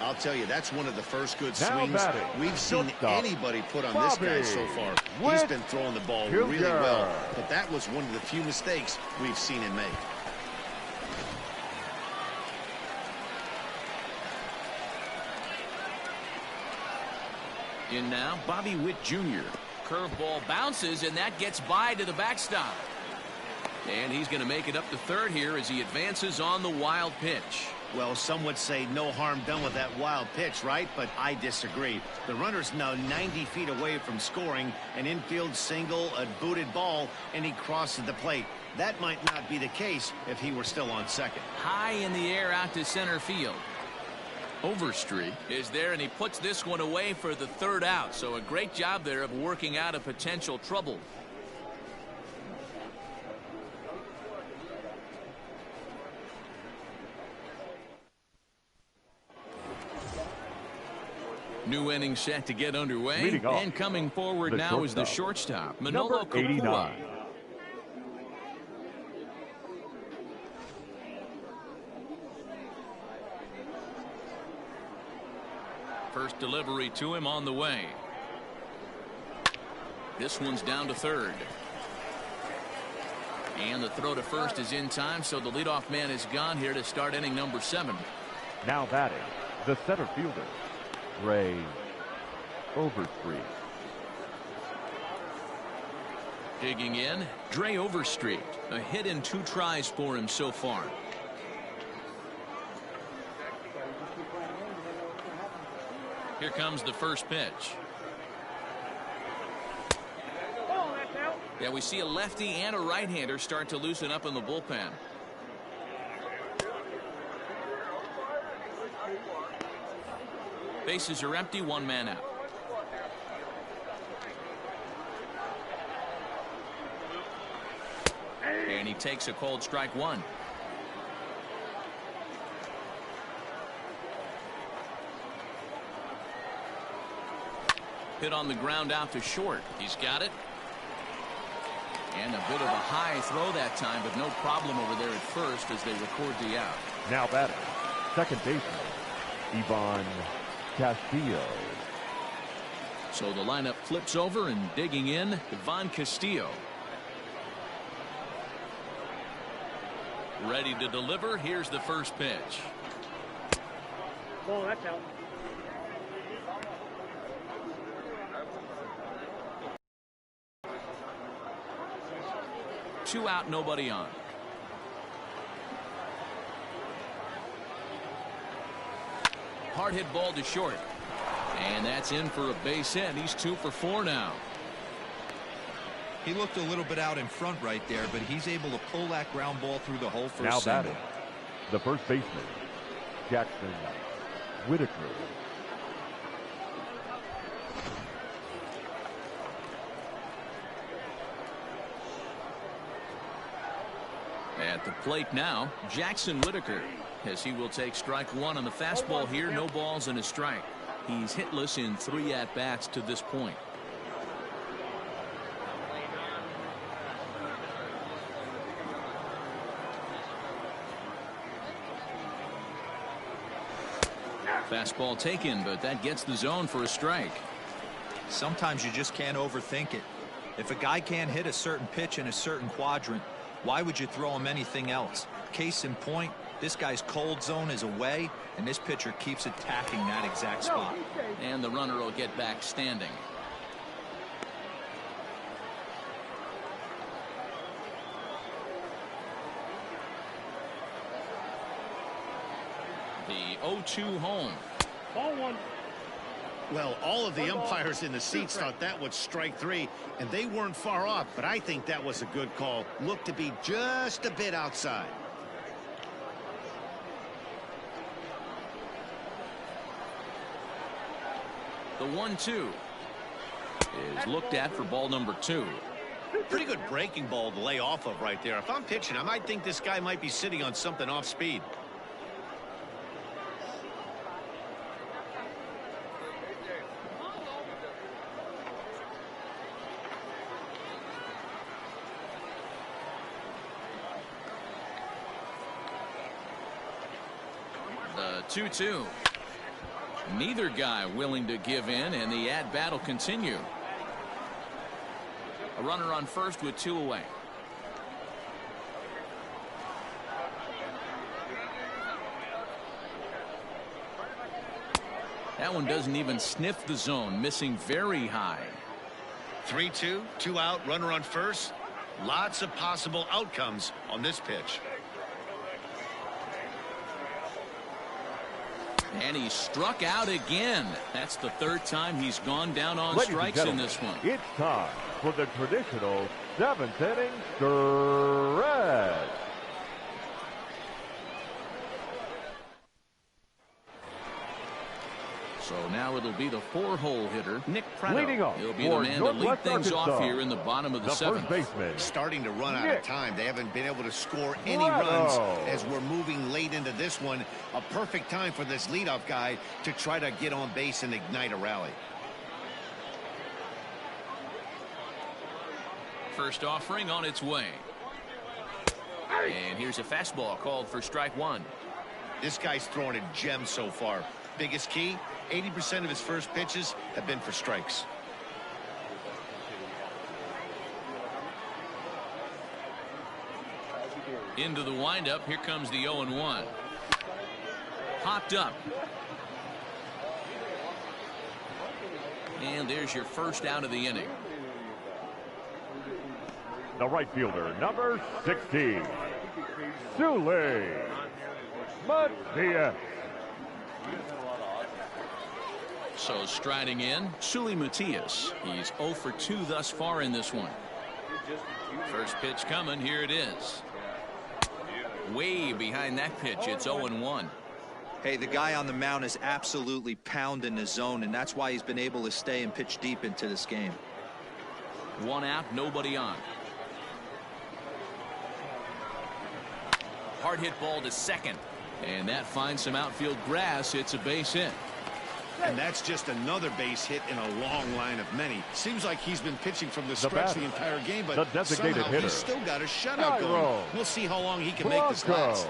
I'll tell you, that's one of the first good Now swings batting, we've seen shortstop, anybody put on this guy so far. He's been throwing the ball really well, but that was one of the few mistakes we've seen him make. In now, Bobby Witt Jr. Curveball bounces, and that gets by to the backstop. And he's going to make it up to third here as he advances on the wild pitch. Well, some would say no harm done with that wild pitch, right? But I disagree. The runner's now 90 feet away from scoring, an infield single, a booted ball, and he crosses the plate. That might not be the case if he were still on second. High in the air out to center field. Overstreet is there, and he puts this one away for the third out. So a great job there of working out a potential trouble. New inning set to get underway, and coming forward now is the shortstop, Manolo number 89. First delivery to him on the way. This one's down to third. And the throw to first is in time, so the leadoff man is gone here to start inning number 7. Now batting, the center fielder, Ray Overstreet. Digging in, Dre Overstreet. A hit in 2 tries for him so far. Here comes the first pitch. Yeah, we see a lefty and a right-hander start to loosen up in the bullpen. Bases are empty, 1 man out. And he takes a cold strike 1. Hit on the ground out to short. He's got it. And a bit of a high throw that time, but no problem over there at first as they record the out. Now batting, second baseman, Ivan Castillo. So the lineup flips over, and digging in, Ivan Castillo. Ready to deliver. Here's the first pitch. Ball, that's out. Two out, nobody on. Hard hit ball to short. And that's in for a base hit. He's 2 for 4 now. He looked a little bit out in front right there, but he's able to pull that ground ball through the hole for now a single. batting, the first baseman, Jackson Whitaker. At the plate now, Jackson Whitaker, as he will take strike 1 on the fastball here. No balls and a strike. He's hitless in 3 at-bats to this point. Fastball taken, but that gets the zone for a strike. Sometimes you just can't overthink it. If a guy can't hit a certain pitch in a certain quadrant, why would you throw him anything else? Case in point, this guy's cold zone is away, and this pitcher keeps attacking that exact spot. And the runner will get back standing. The 0-2 home. Ball 1. Well, all of the umpires in the seats thought that was strike 3, and they weren't far off, but I think that was a good call. Looked to be just a bit outside. The 1-2 is looked at for ball number 2. Pretty good breaking ball to lay off of right there. If I'm pitching, I might think this guy might be sitting on something off speed. The 2-2. Neither guy willing to give in, and the at-bat will continue. A runner on first with 2 away. That one doesn't even sniff the zone, missing very high. 3-2, 2 out, runner on first. Lots of possible outcomes on this pitch. And he struck out again. That's the 3rd time he's gone down on Ladies strikes in this one. It's time for the traditional 7th inning stretch. So now it'll be the 4-hole hitter, Nick Prado. Leading off He'll be the for man to lead Northwest things off Arkansas, here in the bottom of the 7th. first baseman, Starting to run out of time. They haven't been able to score any Prado. runs as we're moving late into this one. A perfect time for this leadoff guy to try to get on base and ignite a rally. First offering on its way. And here's a fastball called for strike 1. This guy's throwing a gem so far. Biggest key, 80% of his first pitches have been for strikes. Into the windup. Here comes the 0-1. Hopped up. And there's your first out of the inning. the right fielder, number 16, Sully Matias. So striding in, Sully Matias. He's 0 for 2 thus far in this one. First pitch coming. Here it is. Way behind that pitch. It's 0-1. Hey, the guy on the mound is absolutely pounding the zone, and that's why he's been able to stay and pitch deep into this game. 1 out, nobody on. Hard hit ball to second. And that finds some outfield grass. It's a base hit. And that's just another base hit in a long line of many. Seems like he's been pitching from the stretch the entire game, but designated somehow hitter, he's still got a shutout going. We'll see how long he can make this last.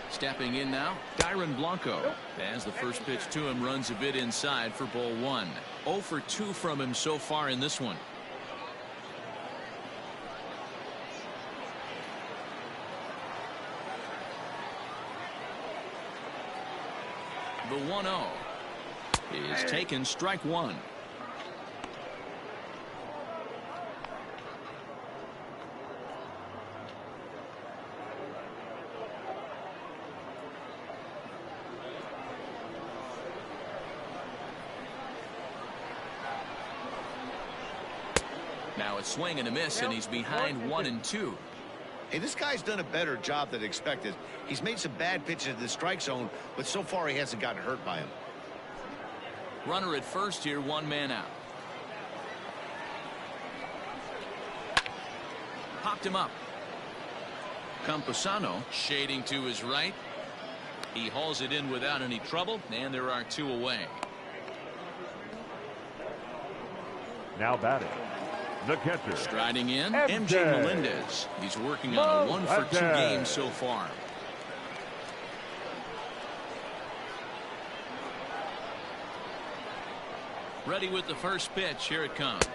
Stepping in now, Dyron Blanco. As the first pitch to him runs a bit inside for ball 1. 0 for 2 from him so far in this one. The 1-0 is taken, strike 1. Now a swing and a miss, and he's behind 1-2. Hey, this guy's done a better job than expected. He's made some bad pitches in the strike zone, but so far he hasn't gotten hurt by him. Runner at first here, 1 man out. Popped him up. Campusano shading to his right. He hauls it in without any trouble, and there are 2 away. Now batting, the catcher, striding in, MJ Melendez. He's working on a 1 for 2 game so far. Ready with the first pitch. Here it comes.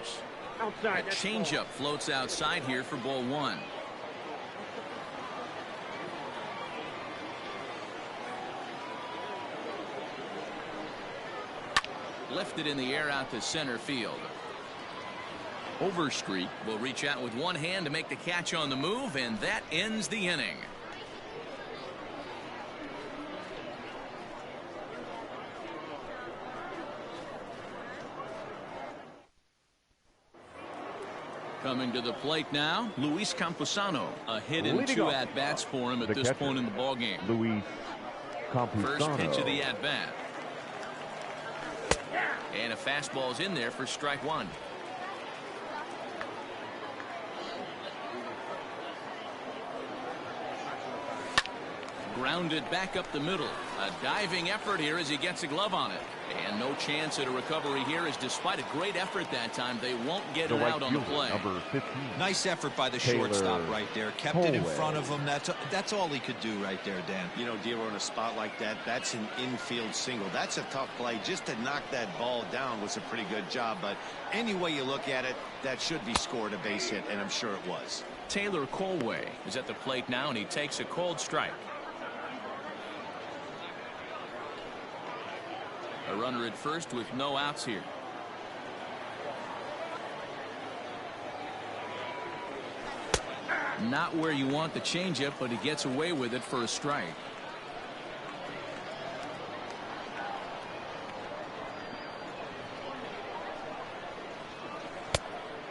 Outside. A changeup floats outside here for ball 1. Lifted in the air out to center field. Overstreet will reach out with one hand to make the catch on the move, and that ends the inning. Coming to the plate now, Luis Campusano. A hit in 2 at-bats for him at this point in the ballgame. Luis Campusano. First pitch of the at-bat. And a fastball's in there for strike 1. Grounded back up the middle. A diving effort here as he gets a glove on it. And no chance at a recovery here, as despite a great effort that time, they won't get it out on the play. Number 15. Nice effort by the shortstop right there. Kept it in front of him. That's all he could do right there, Dan. You know, Dero, in a spot like that, that's an infield single. That's a tough play. Just to knock that ball down was a pretty good job. But any way you look at it, that should be scored a base hit, and I'm sure it was. Taylor Colway is at the plate now, and he takes a cold strike. A runner at first with no outs here. Not where you want the changeup, but he gets away with it for a strike.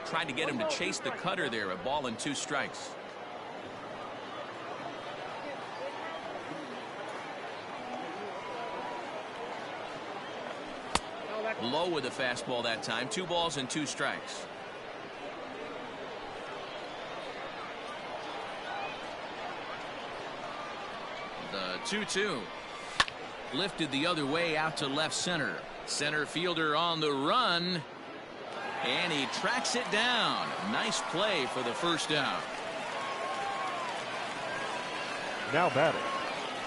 Tried to get him to chase the cutter there. A ball and 2 strikes. Low with a fastball that time. 2 balls and 2 strikes. The 2-2. Lifted the other way out to left center. Center fielder on the run. And he tracks it down. Nice play for the first out. Now batting,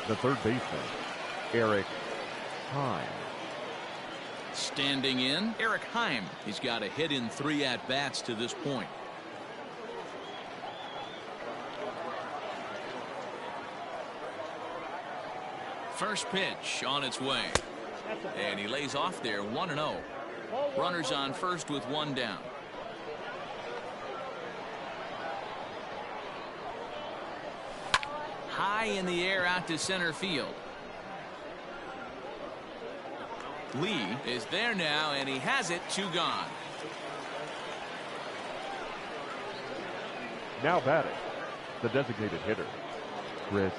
the third baseman, Eric Heim. Standing in, Eric Heim. He's got a hit in 3 at-bats to this point. First pitch on its way. And he lays off there 1-0. Runners on first with one down. High in the air out to center field. Lee is there now, and he has it. 2 gone. Now batting, the designated hitter, Chris.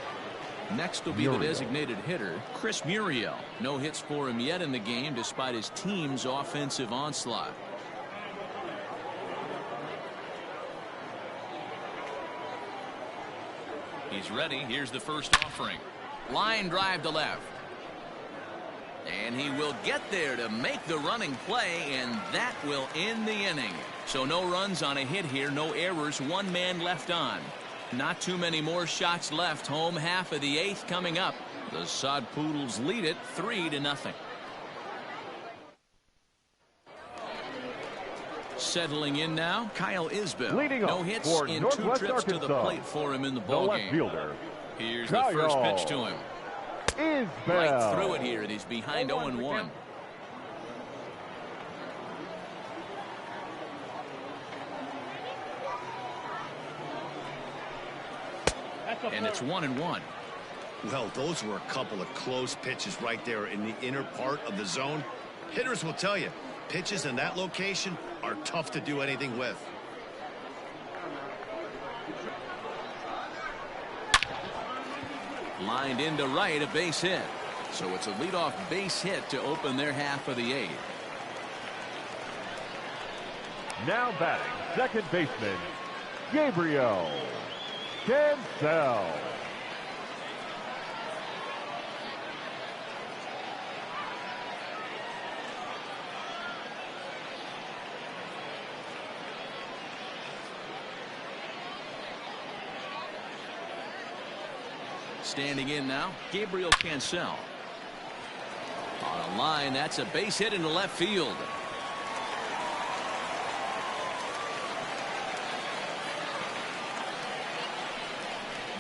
Next will be the designated hitter, Chris Muriel. No hits for him yet in the game despite his team's offensive onslaught. He's ready. Here's the first offering. Line drive to left. And he will get there to make the running play, and that will end the inning. So no runs on a hit here, no errors, 1 man left on. Not too many more shots left. Home half of the 8th coming up. The Sod Poodles lead it 3-0. Settling in now, Kyle Isbell. Leading no off hits for in Northwest 2 trips to the Arkansas, plate for him in the the ball left game. fielder, Here's Kyle the first pitch to him. Isbell. Right through it here, and he's behind 0-1. And it's 1-1. Well, those were a couple of close pitches right there in the inner part of the zone. Hitters will tell you, pitches in that location are tough to do anything with. Lined into right, a base hit. So it's a leadoff base hit to open their half of the 8th. Now batting, second baseman, Gabriel Cancel. Standing in now, Gabriel Cancel. On a line, that's a base hit into left field.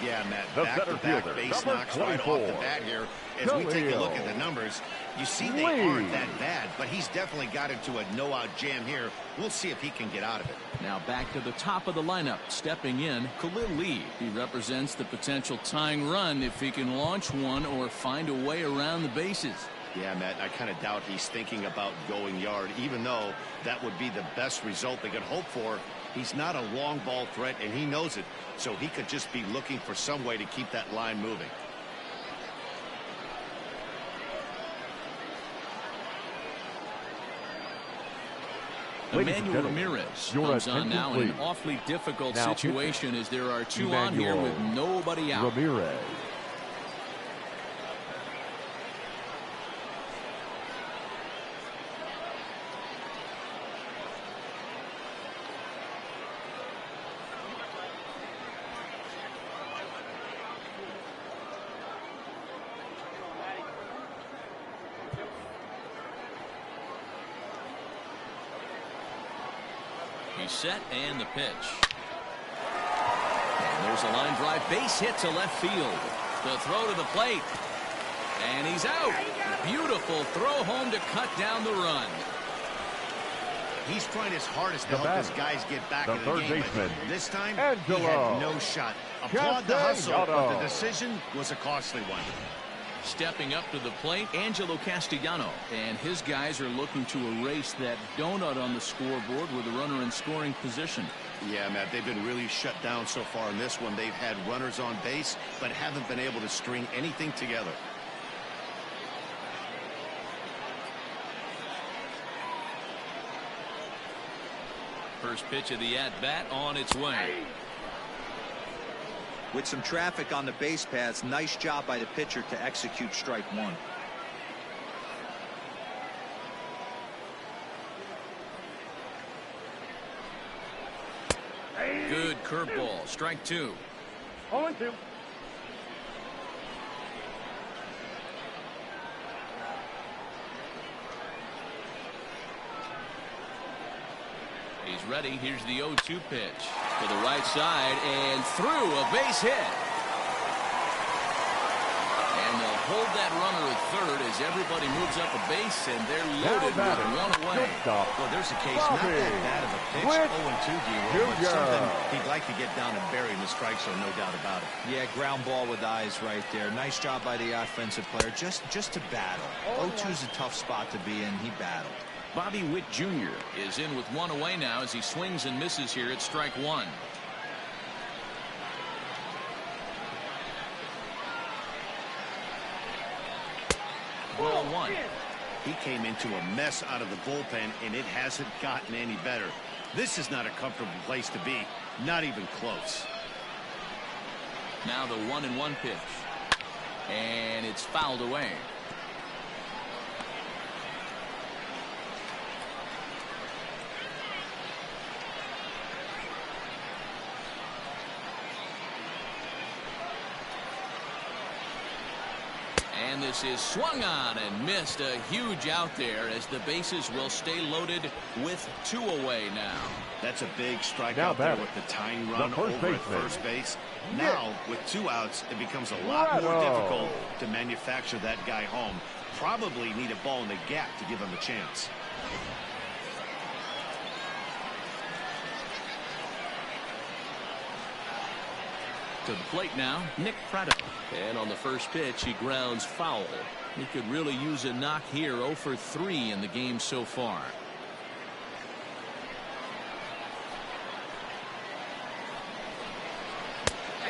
Yeah, Matt, The back-to-back fielder, base number knocks right 24. off the bat here. As we take a look at the numbers, you see they aren't that bad, but he's definitely got into a no-out jam here. We'll see if he can get out of it. Now back to the top of the lineup. Stepping in, Khalil Lee. He represents the potential tying run if he can launch one or find a way around the bases. Yeah, Matt, I kind of doubt he's thinking about going yard, even though that would be the best result they could hope for. He's not a long ball threat, and he knows it, so he could just be looking for some way to keep that line moving. Emmanuel Ramirez comes on now in an awfully difficult situation as there are 2 on here with nobody out. Ramirez. He's set, and the pitch. And there's a line drive base hit to left field. The throw to the plate. And he's out. Beautiful throw home to cut down the run. He's trying his hardest to help his guys get back in the game, but this time he had no shot. Applaud the hustle, but the decision was a costly one. Stepping up to the plate, Angelo Castellano, and his guys are looking to erase that donut on the scoreboard with a runner in scoring position. Yeah, Matt, they've been really shut down so far in this one. They've had runners on base, but haven't been able to string anything together. First pitch of the at-bat on its way. With some traffic on the base paths, nice job by the pitcher to execute strike 1. Good curveball, strike 2. 0-2. He's ready. Here's the 0-2 pitch to the right side and through, a base hit. And they'll hold that runner at third as everybody moves up a base, and they're loaded with one away. Well, there's a case not that bad of a pitch. 0-2, D-Roll, but something he'd like to get down and bury in the strike zone, no doubt about it. Yeah, ground ball with eyes right there. Nice job by the offensive player, just to battle. 0-2's a tough spot to be in. He battled. Bobby Witt Jr. is in with one away now as he swings and misses here at strike one. Ball one. He came into a mess out of the bullpen, and it hasn't gotten any better. This is not a comfortable place to be, not even close. Now the 1-1 pitch, and it's fouled away. And this is swung on and missed. A huge out there as the bases will stay loaded with two away now. That's a big strike out there with the tying run over at first base. Now, with two outs, it becomes a lot more difficult to manufacture that guy home. Probably need a ball in the gap to give him a chance. To the plate now, Nick Pratto. And on the first pitch, he grounds foul. He could really use a knock here. 0 for 3 in the game so far.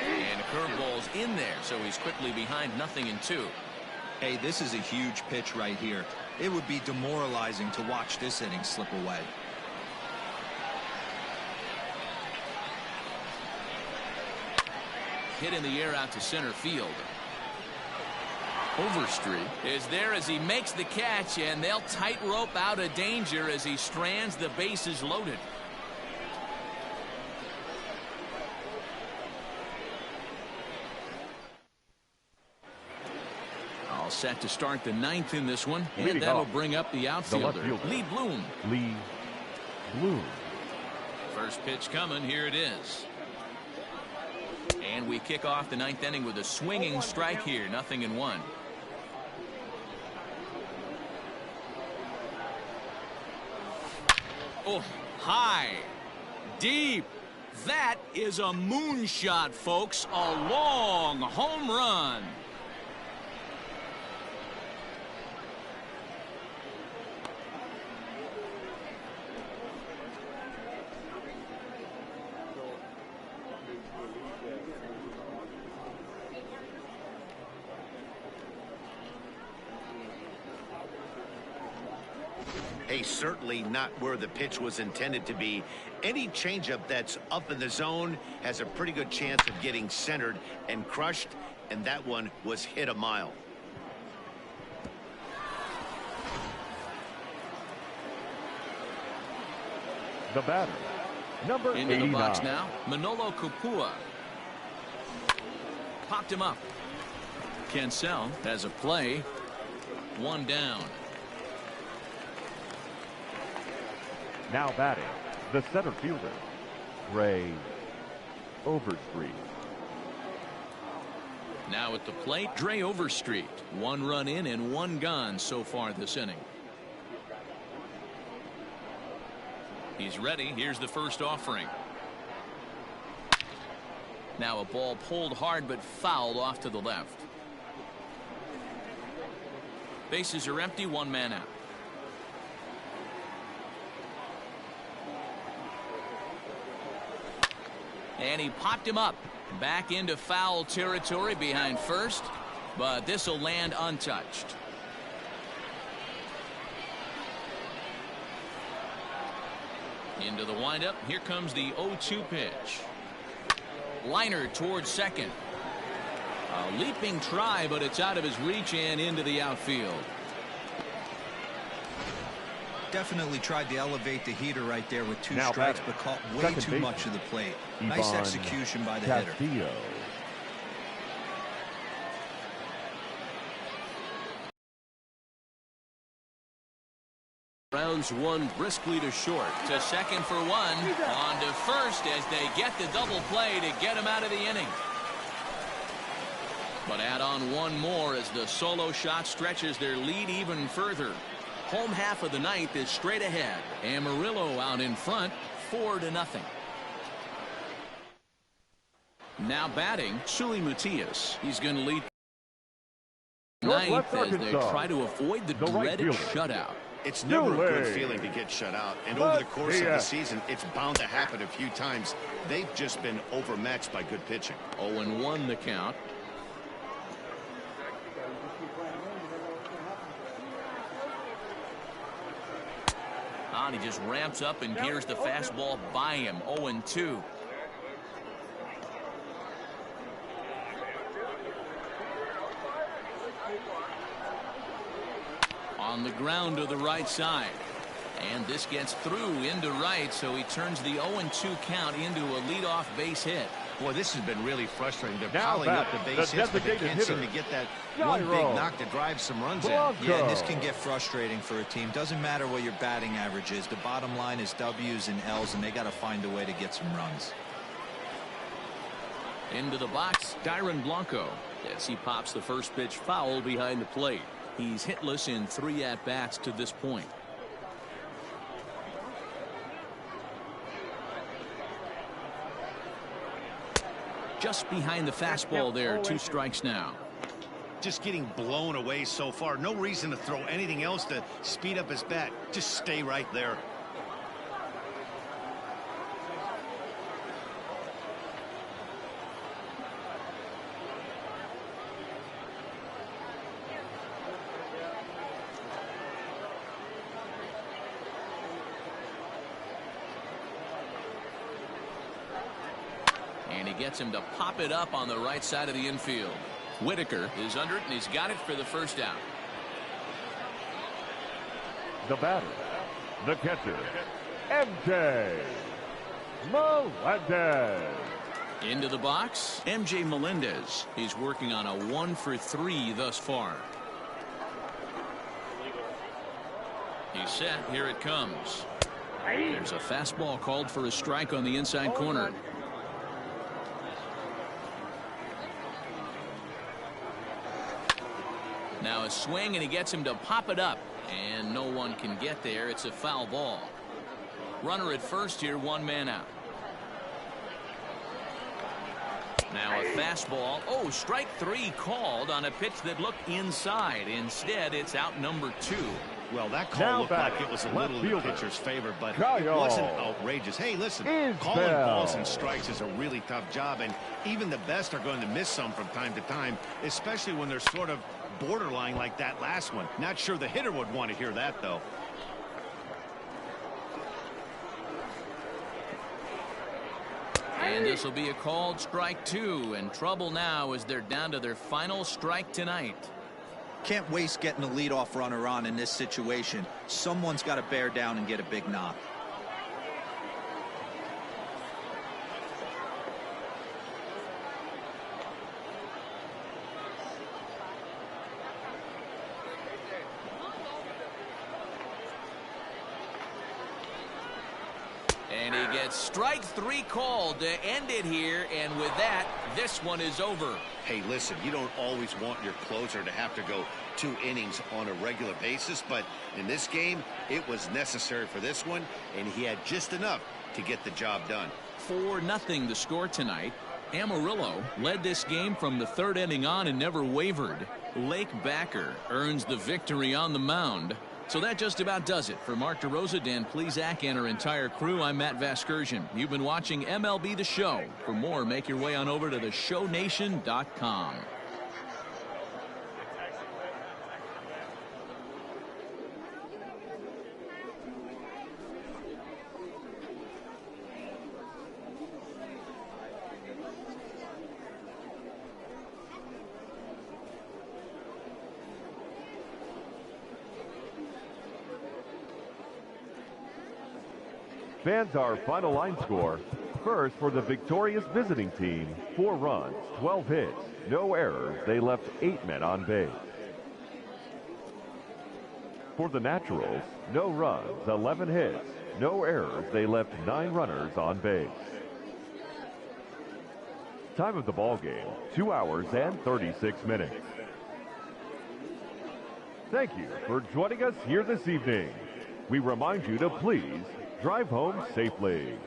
And a curveball's in there, so he's quickly behind 0-2. Hey, this is a huge pitch right here. It would be demoralizing to watch this inning slip away. Hit in the air out to center field. Overstreet is there as he makes the catch, and they'll tightrope out of danger as he strands the bases loaded. All set to start the 9th in this one, and that'll bring up the outfielder, Lee Bloom. First pitch coming. Here it is. And we kick off the 9th inning with a swinging strike here. 0-1. Oh, high, deep. That is a moonshot, folks. A long home run. Hey, certainly not where the pitch was intended to be. Any changeup that's up in the zone has a pretty good chance of getting centered and crushed, and that one was hit a mile. The batter, number 89. Into the box now, Manolo Kupua. Popped him up. Cancel has a play. One down. Now batting, the center fielder, Ray Overstreet. Now at the plate, Dre Overstreet. 1 run in and 1 gone so far this inning. He's ready. Here's the first offering. Now a ball pulled hard but fouled off to the left. Bases are empty. 1 man out. And he popped him up back into foul territory behind first, but this will land untouched. Into the windup. Here comes the 0-2 pitch. Liner towards second. A leaping try, but it's out of his reach and into the outfield. Definitely tried to elevate the heater right there with 2 strikes, but caught way too much of the plate. Nice execution by the hitter. Rounds 1 briskly to short. To second for 1. On to first as they get the double play to get him out of the inning. But add on one more as the solo shot stretches their lead even further. Home half of the ninth is straight ahead. Amarillo out in front, 4-0. Now batting, Sully Matias. He's going to lead ninth as they try to avoid the dreaded shutout. It's never a good feeling to get shut out, and over the course of the season, it's bound to happen a few times. They've just been overmatched by good pitching. 0-1 the count. And he just ramps up and gears the fastball by him. 0-2. On the ground to the right side. And this gets through into right, so he turns the 0-2 count into a leadoff base hit. Boy, this has been really frustrating. They're piling up the base hits, but they can't seem to get that one big knock to drive some runs in. Yeah, and this can get frustrating for a team. Doesn't matter what your batting average is. The bottom line is W's and L's, and they got to find a way to get some runs. Into the box, Dyron Blanco, as he pops the first pitch foul behind the plate. He's hitless in 3 at-bats to this point. Just behind the fastball there, 2 strikes now. Just getting blown away so far. No reason to throw anything else to speed up his bat. Just stay right there. And he gets him to pop it up on the right side of the infield. Whitaker is under it, and he's got it for the first out. The batter, the catcher, MJ Melendez. Into the box, MJ Melendez. He's working on a 1-for-3 thus far. He's set. Here it comes. There's a fastball called for a strike on the inside corner. Now a swing, and he gets him to pop it up, and no one can get there. It's a foul ball. Runner at first here, 1 man out. Now a fastball. Oh, strike 3 called on a pitch that looked inside. Instead, it's out number 2. Well, that call looked like it was a little in the pitcher's favor, but it wasn't outrageous. Hey, listen, calling balls and strikes is a really tough job, and even the best are going to miss some from time to time, especially when they're sort of borderline like that last one. Not sure the hitter would want to hear that, though. And this will be a called strike 2, and trouble now as they're down to their final strike tonight. Can't waste getting a leadoff runner on in this situation. Someone's got to bear down and get a big knock. And he gets strike 3 called to end it here, and with that, this one is over. Hey, listen, you don't always want your closer to have to go 2 innings on a regular basis, but in this game, it was necessary for this one, and he had just enough to get the job done. 4-0 the score tonight. Amarillo led this game from the 3rd inning on and never wavered. Lake Backer earns the victory on the mound. So that just about does it. For Mark DeRosa, Dan Plesac, and our entire crew, I'm Matt Vasgersian. You've been watching MLB The Show. For more, make your way on over to theshownation.com. Fans, our final line score. First, for the victorious visiting team, 4 runs, 12 hits, no errors. They left 8 men on base. For the Naturals, no runs, 11 hits, no errors. They left 9 runners on base. Time of the ball game, 2 hours and 36 minutes. Thank you for joining us here this evening. We remind you to please drive home safely.